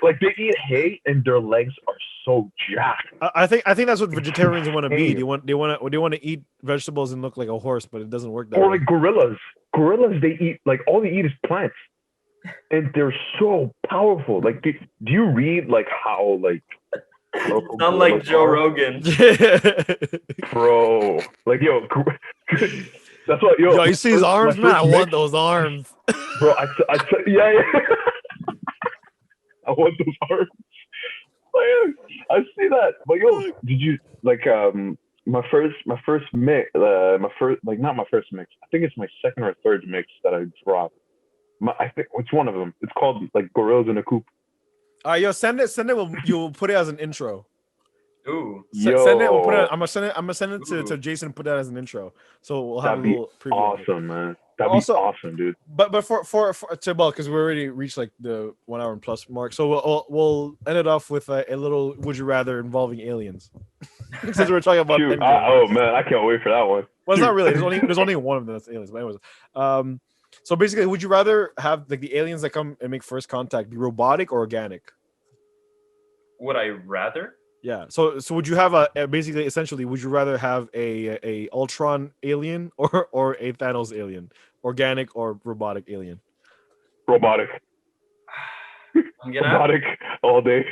Speaker 3: Like they eat hay and their legs are so jacked.
Speaker 1: I think that's what vegetarians want to be. They want to eat vegetables and look like a horse, but it doesn't work that way.
Speaker 3: Or like gorillas. Gorillas, they eat like all they eat is plants, and they're so powerful. Like, do you read like how like?
Speaker 2: Sound like Joe Rogan,
Speaker 3: bro. Like yo, that's what yo.
Speaker 1: You see his arms, man. I want those arms,
Speaker 3: bro. Yeah. I want those arms. I see that. But yo, did you like my first mix? Not my first mix. I think it's my second or third mix that I dropped. I think it's one of them. It's called like Gorillas in a Coop.
Speaker 1: Yo, send it. You'll put it as an intro.
Speaker 2: Ooh,
Speaker 1: send it. We'll put it. I'm gonna send it to Jason. And put that as an intro. So we'll have a little preview.
Speaker 3: Awesome, man. That'd be awesome, dude.
Speaker 1: But for because we already reached like the 1 hour and plus mark, so we'll end it off with a little would you rather involving aliens. Since we're talking about
Speaker 3: oh man, I can't wait for that one.
Speaker 1: Well, it's not really. There's only one of them that's aliens. But anyways, so basically, would you rather have like the aliens that come and make first contact be robotic or organic?
Speaker 2: Would I rather?
Speaker 1: Yeah. So would you have essentially would you rather have a Ultron alien or a Thanos alien? Organic or robotic alien?
Speaker 3: Robotic. Robotic all day.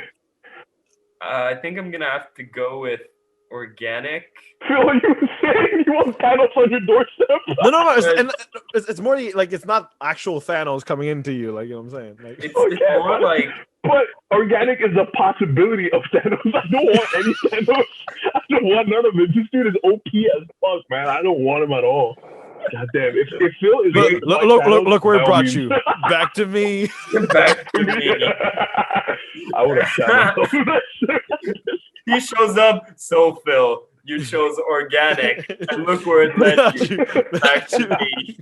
Speaker 2: I think I'm gonna have to go with organic.
Speaker 3: Phil, you were saying you want Thanos on your doorstep?
Speaker 1: No. It's more like it's not actual Thanos coming into you. Like you know what I'm saying? Like
Speaker 2: it's more like.
Speaker 3: But organic is a possibility of Thanos. I don't want any Thanos. I don't want none of it. This dude is OP as fuck, man. I don't want him at all. God damn. If Phil is
Speaker 1: look where it brought you. Back to me.
Speaker 2: Back to me.
Speaker 3: I would have shot myself.
Speaker 2: He shows up. So Phil, You chose organic, and look where it led you. Back to me.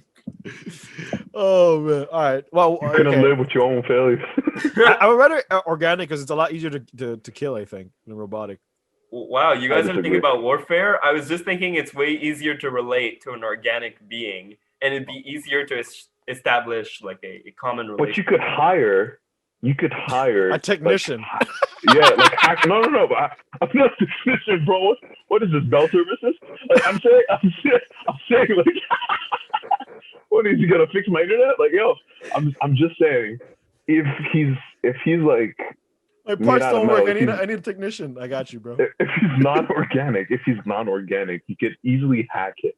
Speaker 1: Oh man! All right. Well,
Speaker 3: You couldn't live with your own failures.
Speaker 1: I would rather organic because it's a lot easier to kill. I think than robotic.
Speaker 2: Wow, you guys are
Speaker 3: disagree.
Speaker 2: thinking about warfare? I was just thinking it's way easier to relate to an organic being, and it'd be easier to establish like a common relationship.
Speaker 3: But you could hire
Speaker 1: A technician.
Speaker 3: Like no. But I'm not a technician, bro. What is this, Bell Services? Like I'm saying, like, what is he gonna fix my internet? Like, yo, I'm just saying, if he's like.
Speaker 1: My parts don't work.
Speaker 3: Metal,
Speaker 1: I need a technician. I got you, bro.
Speaker 3: If he's non-organic, you could easily hack it.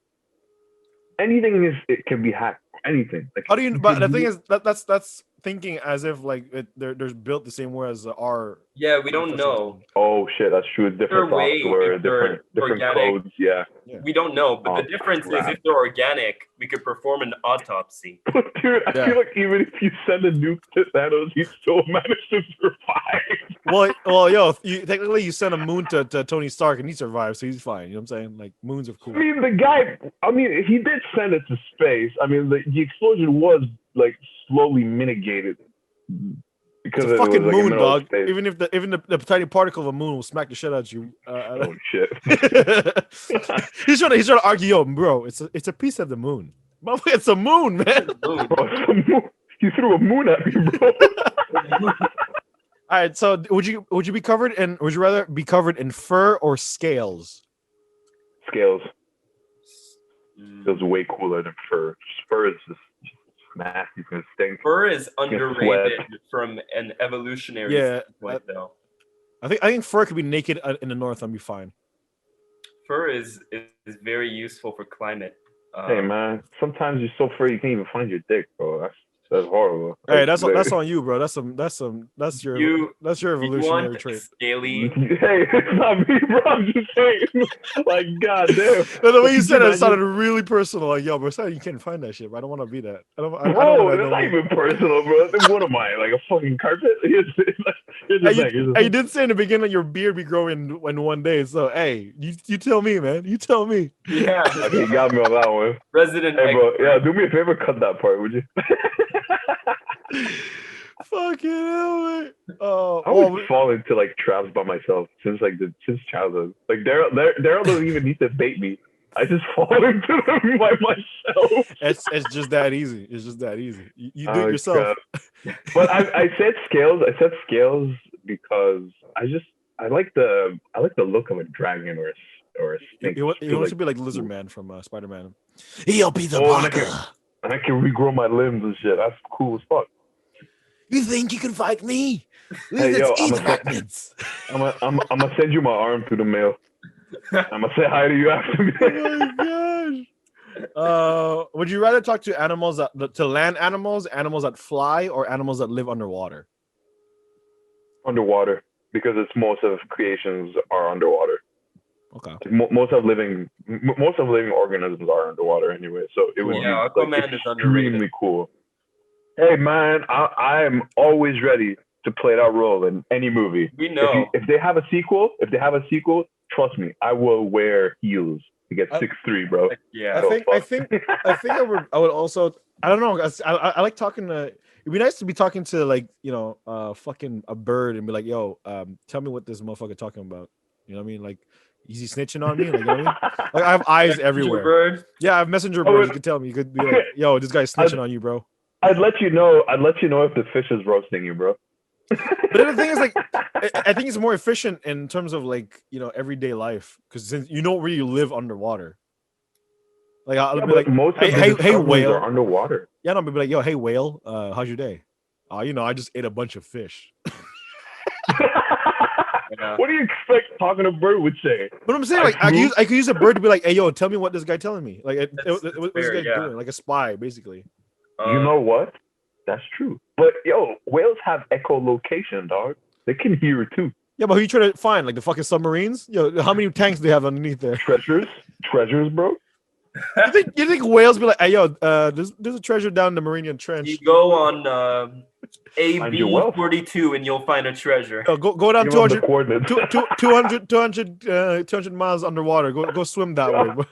Speaker 3: Anything it can be hacked. Anything. Like,
Speaker 1: How do you? But the thing is that's thinking as if like they're built the same way as our.
Speaker 2: Yeah, we don't know.
Speaker 3: Oh shit, that's true. It's different software, different
Speaker 2: organic.
Speaker 3: codes. Yeah.
Speaker 2: We don't know, but the difference is if they're organic, we could perform an autopsy.
Speaker 3: Dude, I feel like even if you send a nuke to Thanos, he still managed to survive.
Speaker 1: Well, yo, technically you send a moon to Tony Stark and he survived, so he's fine. You know what I'm saying? Like moons are cool.
Speaker 3: I mean, the guy. I mean, he did send it to space. I mean, the explosion was like slowly mitigated. Because
Speaker 1: it's a fucking
Speaker 3: was, like,
Speaker 1: moon, dog.
Speaker 3: Space.
Speaker 1: Even if the tiny particle of a moon will smack the shit out of you.
Speaker 3: Oh shit!
Speaker 1: he's trying to argue, yo, bro. It's a piece of the moon. It's a moon, man.
Speaker 3: Bro, it's a moon. He threw a moon at me, bro.
Speaker 1: All right. So would you be covered in? Would you rather be covered in fur or scales?
Speaker 3: Scales. Feels way cooler than fur. Fur is just nasty. It's gonna stink.
Speaker 2: Fur is underrated from an evolutionary standpoint, though.
Speaker 1: I think fur could be naked in the north and be fine.
Speaker 2: Fur is very useful for climate.
Speaker 3: Hey man, sometimes you're so furry you can't even find your dick, bro. That's horrible.
Speaker 1: Hey, that's on you, bro. That's your evolutionary trait.
Speaker 2: Scaly.
Speaker 3: Hey, it's not me, bro. I'm just saying. Like, goddamn.
Speaker 1: The way you said it sounded really personal. Like, yo, bro, sorry, you can't find that shit. Bro. I don't want to be that. I don't
Speaker 3: it's not even personal, bro. What am I, like a fucking carpet?
Speaker 1: You did say in the beginning your beard be growing in one day. So, hey, you tell me, man. You tell me.
Speaker 2: Yeah.
Speaker 3: Okay, you got me on that one.
Speaker 2: Resident.
Speaker 3: Hey, bro. Yeah, do me a favor, cut that part, would you?
Speaker 1: Fucking hell, man. I
Speaker 3: always fall into like traps by myself since childhood. Like Daryl doesn't even need to bait me. I just fall into them by myself.
Speaker 1: It's just that easy. It's just that easy. You do it yourself.
Speaker 3: But I said scales. I said scales because I like the look of a dragon or a snake.
Speaker 1: He wants to be like Lizard Man from Spider-Man. He'll be the Parker.
Speaker 3: And I can regrow my limbs and shit. That's cool as fuck.
Speaker 1: You think you can fight me?
Speaker 3: Hey, yo, I'm gonna send you my arm through the mail. I'm gonna say hi to you after me.
Speaker 1: Oh my gosh. Would you rather talk to animals to land animals that fly, or animals that live underwater?
Speaker 3: Underwater, because most of creations are underwater.
Speaker 1: Okay.
Speaker 3: Most of living organisms are underwater anyway, so it would be
Speaker 2: Aquaman is
Speaker 3: extremely cool. Hey man, I am always ready to play that role in any movie.
Speaker 2: We know
Speaker 3: if they have a sequel, trust me, I will wear heels to get 6'3", bro.
Speaker 2: Yeah,
Speaker 1: I think I would also. I don't know. I like talking to. It'd be nice to be talking to fucking a bird and be like, yo, tell me what this motherfucker talking about. You know what I mean? Like. Is he snitching on me? Like, you know what I mean? Like I have eyes everywhere.
Speaker 2: Bird.
Speaker 1: Yeah, I have messenger birds. You can tell me. You could be like, yo, this guy's snitching on you, bro.
Speaker 3: I'd let you know if the fish is roasting you, bro.
Speaker 1: But the thing is, like, I think it's more efficient in terms of like, everyday life, because since you don't really live underwater. Like I'll be like,
Speaker 3: most of
Speaker 1: hey whale
Speaker 3: are underwater.
Speaker 1: Yeah, no, but be like, yo, hey whale, how's your day? I just ate a bunch of fish.
Speaker 2: Yeah.
Speaker 3: What do you expect talking a bird would say?
Speaker 1: But I'm saying, like, I could use a bird to be like, hey, yo, tell me what this guy telling me. Like, what's this guy doing? Like a spy, basically.
Speaker 3: You know what? That's true. But yo, whales have echolocation, dog. They can hear it too.
Speaker 1: Yeah, but who you trying to find? Like the fucking submarines? Yo, how many tanks do they have underneath there?
Speaker 3: Treasures, bro.
Speaker 1: You think whales be like, hey, yo, there's a treasure down in the Meridian Trench.
Speaker 2: You go on
Speaker 3: Find your wealth.
Speaker 2: AB42 and you'll find a treasure.
Speaker 1: Go down
Speaker 3: Give them the
Speaker 1: 200,
Speaker 3: coordinates.
Speaker 1: 200 miles underwater. Go swim that way. Bro.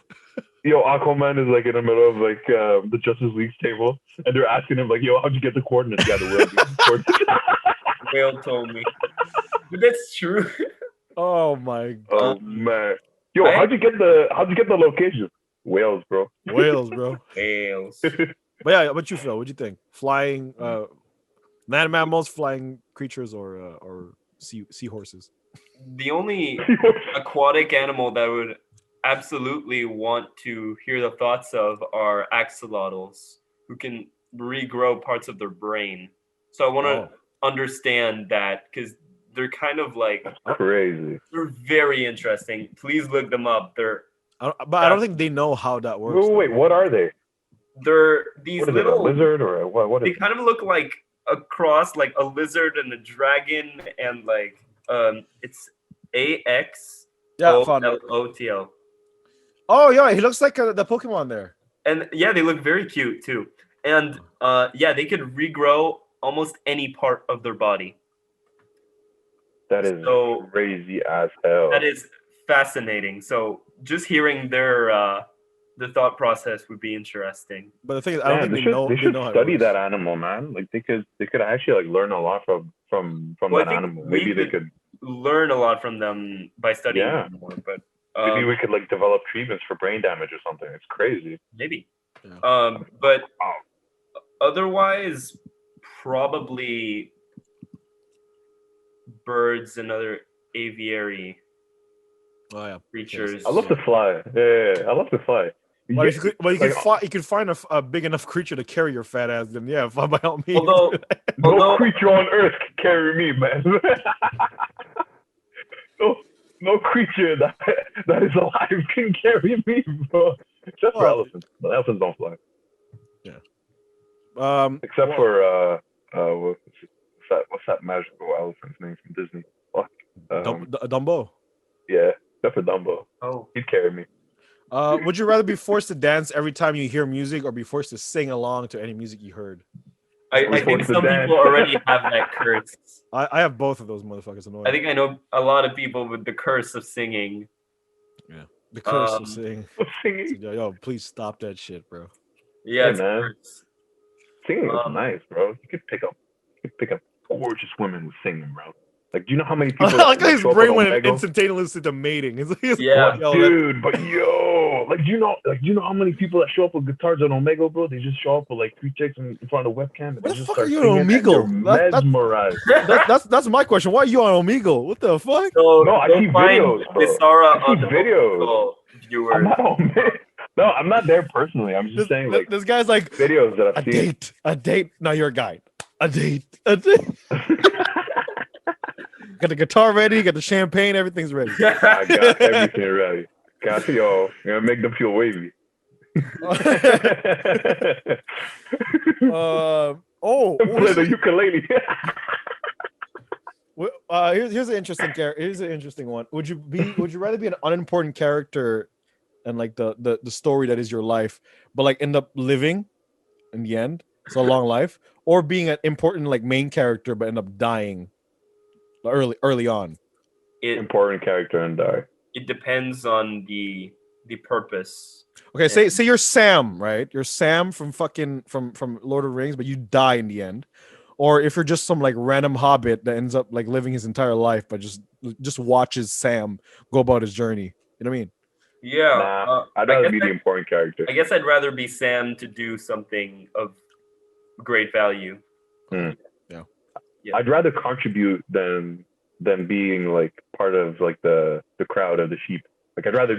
Speaker 3: Yo, Aquaman is like in the middle of like the Justice League's table, and they're asking him like, "Yo, how'd you get the coordinates?" Yeah, the whale gave the coordinates.
Speaker 2: Whale told me. But that's true.
Speaker 1: Oh my god.
Speaker 3: Oh man. Yo, how'd you get the location? Whales, bro.
Speaker 1: Whales, bro.
Speaker 2: Whales.
Speaker 1: But yeah, what you feel? What'd you think? Flying land mammals, flying creatures, or seahorses?
Speaker 2: The only aquatic animal that would absolutely want to hear the thoughts of are axolotls, who can regrow parts of their brain. So I want to understand that, because they're kind of like
Speaker 3: crazy.
Speaker 2: They're very interesting. Please look them up.
Speaker 1: But I don't think they know how that works.
Speaker 3: Wait, what are they?
Speaker 2: They're these
Speaker 3: What is
Speaker 2: little
Speaker 3: it, a lizard or what? What
Speaker 2: they
Speaker 3: is
Speaker 2: kind of look like a cross, like a lizard and a dragon, and like it's AXOLOTL.
Speaker 1: Oh yeah, he looks like the Pokemon there.
Speaker 2: And yeah, they look very cute too. And yeah, they could regrow almost any part of their body.
Speaker 3: That is
Speaker 2: so
Speaker 3: crazy as hell.
Speaker 2: That is fascinating. So just hearing their thought process would be interesting.
Speaker 1: But the thing is, I don't think
Speaker 3: they should study that animal, man. Like they could actually like learn a lot from that animal. Maybe they could
Speaker 2: learn a lot from them by studying them more. But
Speaker 3: maybe we could like develop treatments for brain damage or something. It's crazy.
Speaker 2: Maybe. Yeah. But otherwise, probably birds and other aviary creatures.
Speaker 3: I love to fly. Yeah, I love to fly.
Speaker 1: Well, you could find a big enough creature to carry your fat ass. Then yeah, fly by all means.
Speaker 2: Although
Speaker 3: no creature on earth can carry me, man. no creature that is alive can carry me, bro. Except for elephants. But elephants don't fly.
Speaker 1: Yeah.
Speaker 3: Except for what's that magical elephant's name from Disney? Fuck.
Speaker 1: Dumbo.
Speaker 3: Yeah, except for Dumbo.
Speaker 2: Oh,
Speaker 3: he'd carry me.
Speaker 1: Would you rather be forced to dance every time you hear music, or be forced to sing along to any music you heard?
Speaker 2: I think some people already have that curse.
Speaker 1: I have both of those motherfuckers. Annoying.
Speaker 2: I think I know a lot of people with the curse of singing.
Speaker 1: Yeah, the curse of singing.
Speaker 3: Singing.
Speaker 1: Yo, please stop that shit, bro.
Speaker 2: Yeah,
Speaker 3: man. Singing is nice, bro. You could pick up gorgeous women with singing, bro. Like, do you know how many people?
Speaker 1: I like how his brain went instantaneously to mating.
Speaker 2: Yeah,
Speaker 3: dude. But like, do you know how many people that show up with guitars on Omegle, bro? They just show up with like 3 chicks in front of the webcam.
Speaker 1: What the fuck are you on Omegle?
Speaker 3: Mesmerized.
Speaker 1: That's my question. Why are you on Omegle? What the fuck?
Speaker 2: So
Speaker 3: no, I see videos.
Speaker 2: Visara
Speaker 3: I see videos.
Speaker 2: Viewers.
Speaker 3: No, I'm not there personally. I'm just saying, like,
Speaker 1: this guy's like
Speaker 3: videos that I've seen.
Speaker 1: A date. Now you're a guide. A date. Got the guitar ready, got the champagne, everything's ready.
Speaker 3: I got everything ready. Got y'all. Gonna make them feel wavy.
Speaker 1: Play
Speaker 3: the ukulele.
Speaker 1: Here's an interesting Here's an interesting one. Would you rather be an unimportant character and like the story that is your life, but like end up living in the end, so a long life, or being an important like main character but end up dying early on?
Speaker 3: Important character and die.
Speaker 2: It depends on the purpose.
Speaker 1: Okay, say you're Sam, right? You're Sam from Lord of the Rings, but you die in the end. Or if you're just some like random hobbit that ends up like living his entire life, but just watches Sam go about his journey. You know what I mean?
Speaker 2: Yeah.
Speaker 3: I'd rather be the important character.
Speaker 2: I guess I'd rather be Sam to do something of great value.
Speaker 3: Yeah. I'd rather contribute than being like part of like the crowd of the sheep. Like I'd rather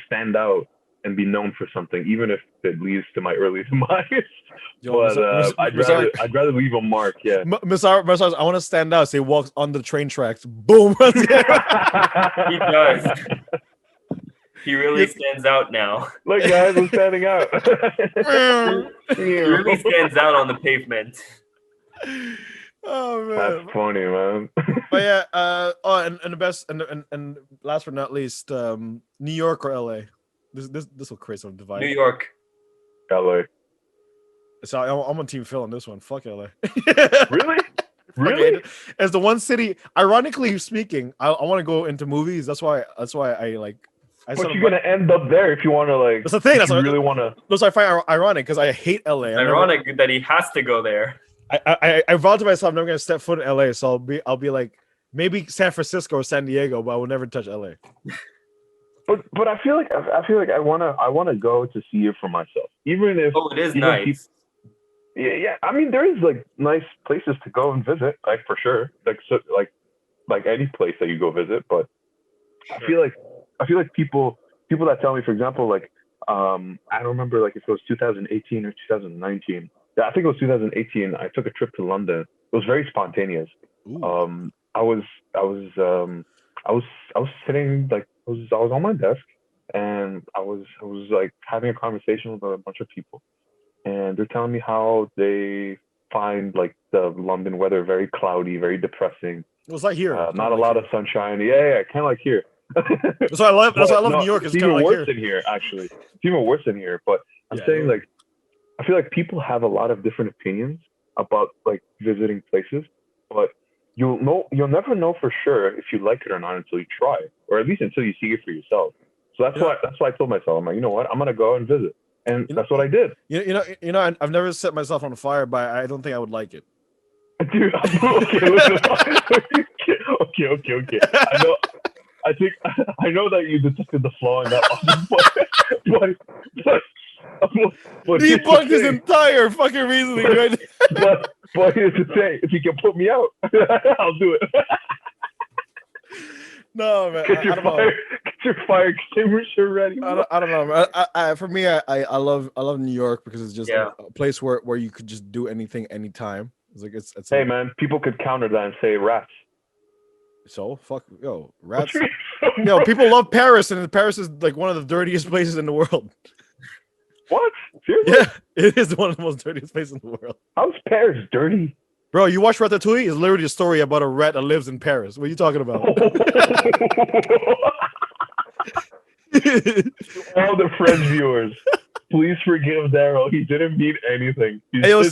Speaker 3: stand out and be known for something, even if it leads to my early demise. But I'd rather leave a mark. Yeah.
Speaker 1: Mr. I want to stand out. So he walks on the train tracks. Boom.
Speaker 2: He does. He really stands out now.
Speaker 3: Look, guys, I'm standing out.
Speaker 2: He really stands out on the pavement.
Speaker 1: Oh man,
Speaker 3: that's funny, man.
Speaker 1: But yeah, and the best, and last but not least, New York or LA? this will create some divide.
Speaker 2: New York.
Speaker 3: LA.
Speaker 1: So I'm on Team Phil on this one. Fuck LA.
Speaker 3: Really?
Speaker 1: Fuck
Speaker 3: Really?
Speaker 1: it. As the one city, ironically speaking, I want to go into movies. That's why I like. I
Speaker 3: But
Speaker 1: sort of
Speaker 3: you're gonna end up there if you want to like.
Speaker 1: That's the thing.
Speaker 3: if
Speaker 1: That's
Speaker 3: you
Speaker 1: what,
Speaker 3: really want to.
Speaker 1: that's why I find ironic because I hate LA.
Speaker 2: Ironic that he has to go there.
Speaker 1: I vowed to myself I'm never gonna step foot in LA. So I'll be like maybe San Francisco or San Diego, but I will never touch LA.
Speaker 3: But I feel like I wanna go to see it for myself, even if.
Speaker 2: Oh, it is
Speaker 3: even
Speaker 2: nice.
Speaker 3: Yeah. I mean, there is like nice places to go and visit, like for sure, like any place that you go visit. But I feel like people that tell me, for example, like I don't remember like if it was 2018 or 2019. Yeah, I think it was 2018. I took a trip to London. It was very spontaneous.
Speaker 1: Ooh.
Speaker 3: I was sitting like I was on my desk and I was like having a conversation with a bunch of people, and they're telling me how they find like the London weather very cloudy, very depressing.
Speaker 1: It was like here.
Speaker 3: Not a lot of sunshine. Yeah, kind of like here.
Speaker 1: That's why I love. That's why I love
Speaker 3: No,
Speaker 1: New York. It's
Speaker 3: It's
Speaker 1: kind
Speaker 3: even
Speaker 1: of like
Speaker 3: worse
Speaker 1: here.
Speaker 3: in here, actually. It's even worse in here. But I'm
Speaker 1: Yeah,
Speaker 3: saying
Speaker 1: yeah.
Speaker 3: like I feel like people have a lot of different opinions about like visiting places, but you'll never know for sure if you like it or not until you try, or at least until you see it for yourself. So that's why I told myself, I'm like, you know what, I'm gonna go and visit, and that's what I did.
Speaker 1: You know. I've never set myself on fire, but I don't think I would like it.
Speaker 3: Dude, okay, listen. Okay. I know that you detected the flaw in that, but here's the
Speaker 1: Debunked his
Speaker 3: thing.
Speaker 1: entire fucking reasoning, right?
Speaker 3: But here's the thing: if you can put me out, I'll do it.
Speaker 1: No, man.
Speaker 3: Get
Speaker 1: I
Speaker 3: your
Speaker 1: don't know.
Speaker 3: fire extinguisher ready.
Speaker 1: I don't know, man. For me, I love New York because it's just
Speaker 2: Yeah.
Speaker 1: a place where you could just do anything anytime. It's like it's
Speaker 3: Hey
Speaker 1: like,
Speaker 3: man, people could counter that and say rats.
Speaker 1: so fuck rats. People love Paris, and Paris is like one of the dirtiest places in the world.
Speaker 3: What? Seriously?
Speaker 1: Yeah, it is one of the most dirtiest places in the world.
Speaker 3: How's Paris dirty?
Speaker 1: Bro, you watch Ratatouille? It's literally a story about a rat that lives in Paris. What are you talking about?
Speaker 3: All the French viewers, please forgive Daryl. He didn't mean anything.
Speaker 1: Hey yo,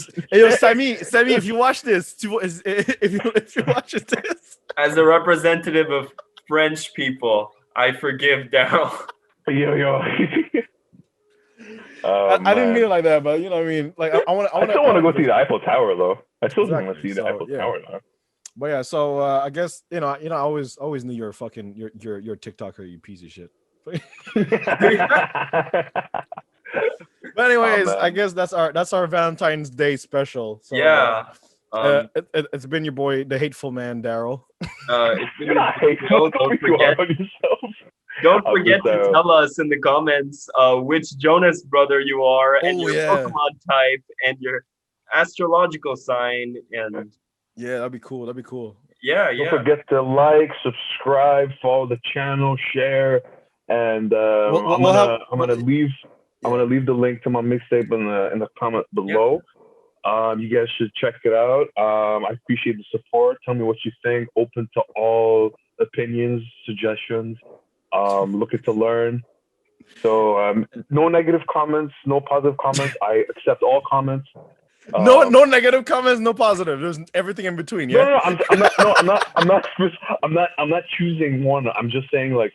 Speaker 1: Sammy, if you watch this, if you watch this,
Speaker 2: As a representative of French people, I forgive Daryl.
Speaker 3: Yo.
Speaker 1: I didn't mean it like that, but you know what I mean. Like I
Speaker 3: still want to go see the Eiffel Tower though. I still want to
Speaker 1: Exactly.
Speaker 3: see the
Speaker 1: So,
Speaker 3: Eiffel
Speaker 1: yeah.
Speaker 3: Tower now.
Speaker 1: But yeah, so I guess I always knew you're fucking you're TikToker, you piece of shit. But anyways,
Speaker 3: man.
Speaker 1: I guess that's our Valentine's Day special. So,
Speaker 2: Yeah.
Speaker 1: it's been your boy, the hateful man, Daryl.
Speaker 2: It's been
Speaker 3: You're not hateful. Don't be too hard on yourself.
Speaker 2: Don't
Speaker 3: I'm
Speaker 2: forget
Speaker 3: just,
Speaker 2: to tell us in the comments which Jonas brother you are and
Speaker 1: Oh,
Speaker 2: your
Speaker 1: yeah.
Speaker 2: Pokemon type and your astrological sign and
Speaker 1: Yeah, that'd be cool.
Speaker 3: Don't forget to like, subscribe, follow the channel, share, and I'm gonna leave the link to my mixtape in the comment below. You guys should check it out. I appreciate the support. Tell me what you think. Open to all opinions, suggestions. Looking to learn. So no negative comments, no positive comments. I accept all comments.
Speaker 1: No negative comments, no positive. There's everything in between. Yeah.
Speaker 3: No, I'm not choosing one. I'm just saying like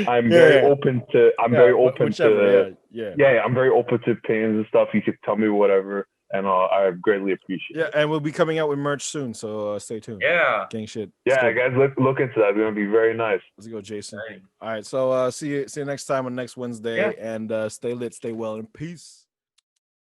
Speaker 3: I'm very open to. I'm very open to. Yeah, I'm very open to opinions and stuff. You could tell me whatever, and I greatly appreciate it.
Speaker 1: Yeah, and we'll be coming out with merch soon, so stay tuned.
Speaker 2: yeah.
Speaker 1: Gang shit.
Speaker 3: Yeah, guys, look into that. It's gonna be very nice.
Speaker 1: Let's go, Jason.
Speaker 2: Dang.
Speaker 1: All right, so see you next time on next Wednesday,
Speaker 2: Yeah.
Speaker 1: and stay lit, stay well, and peace.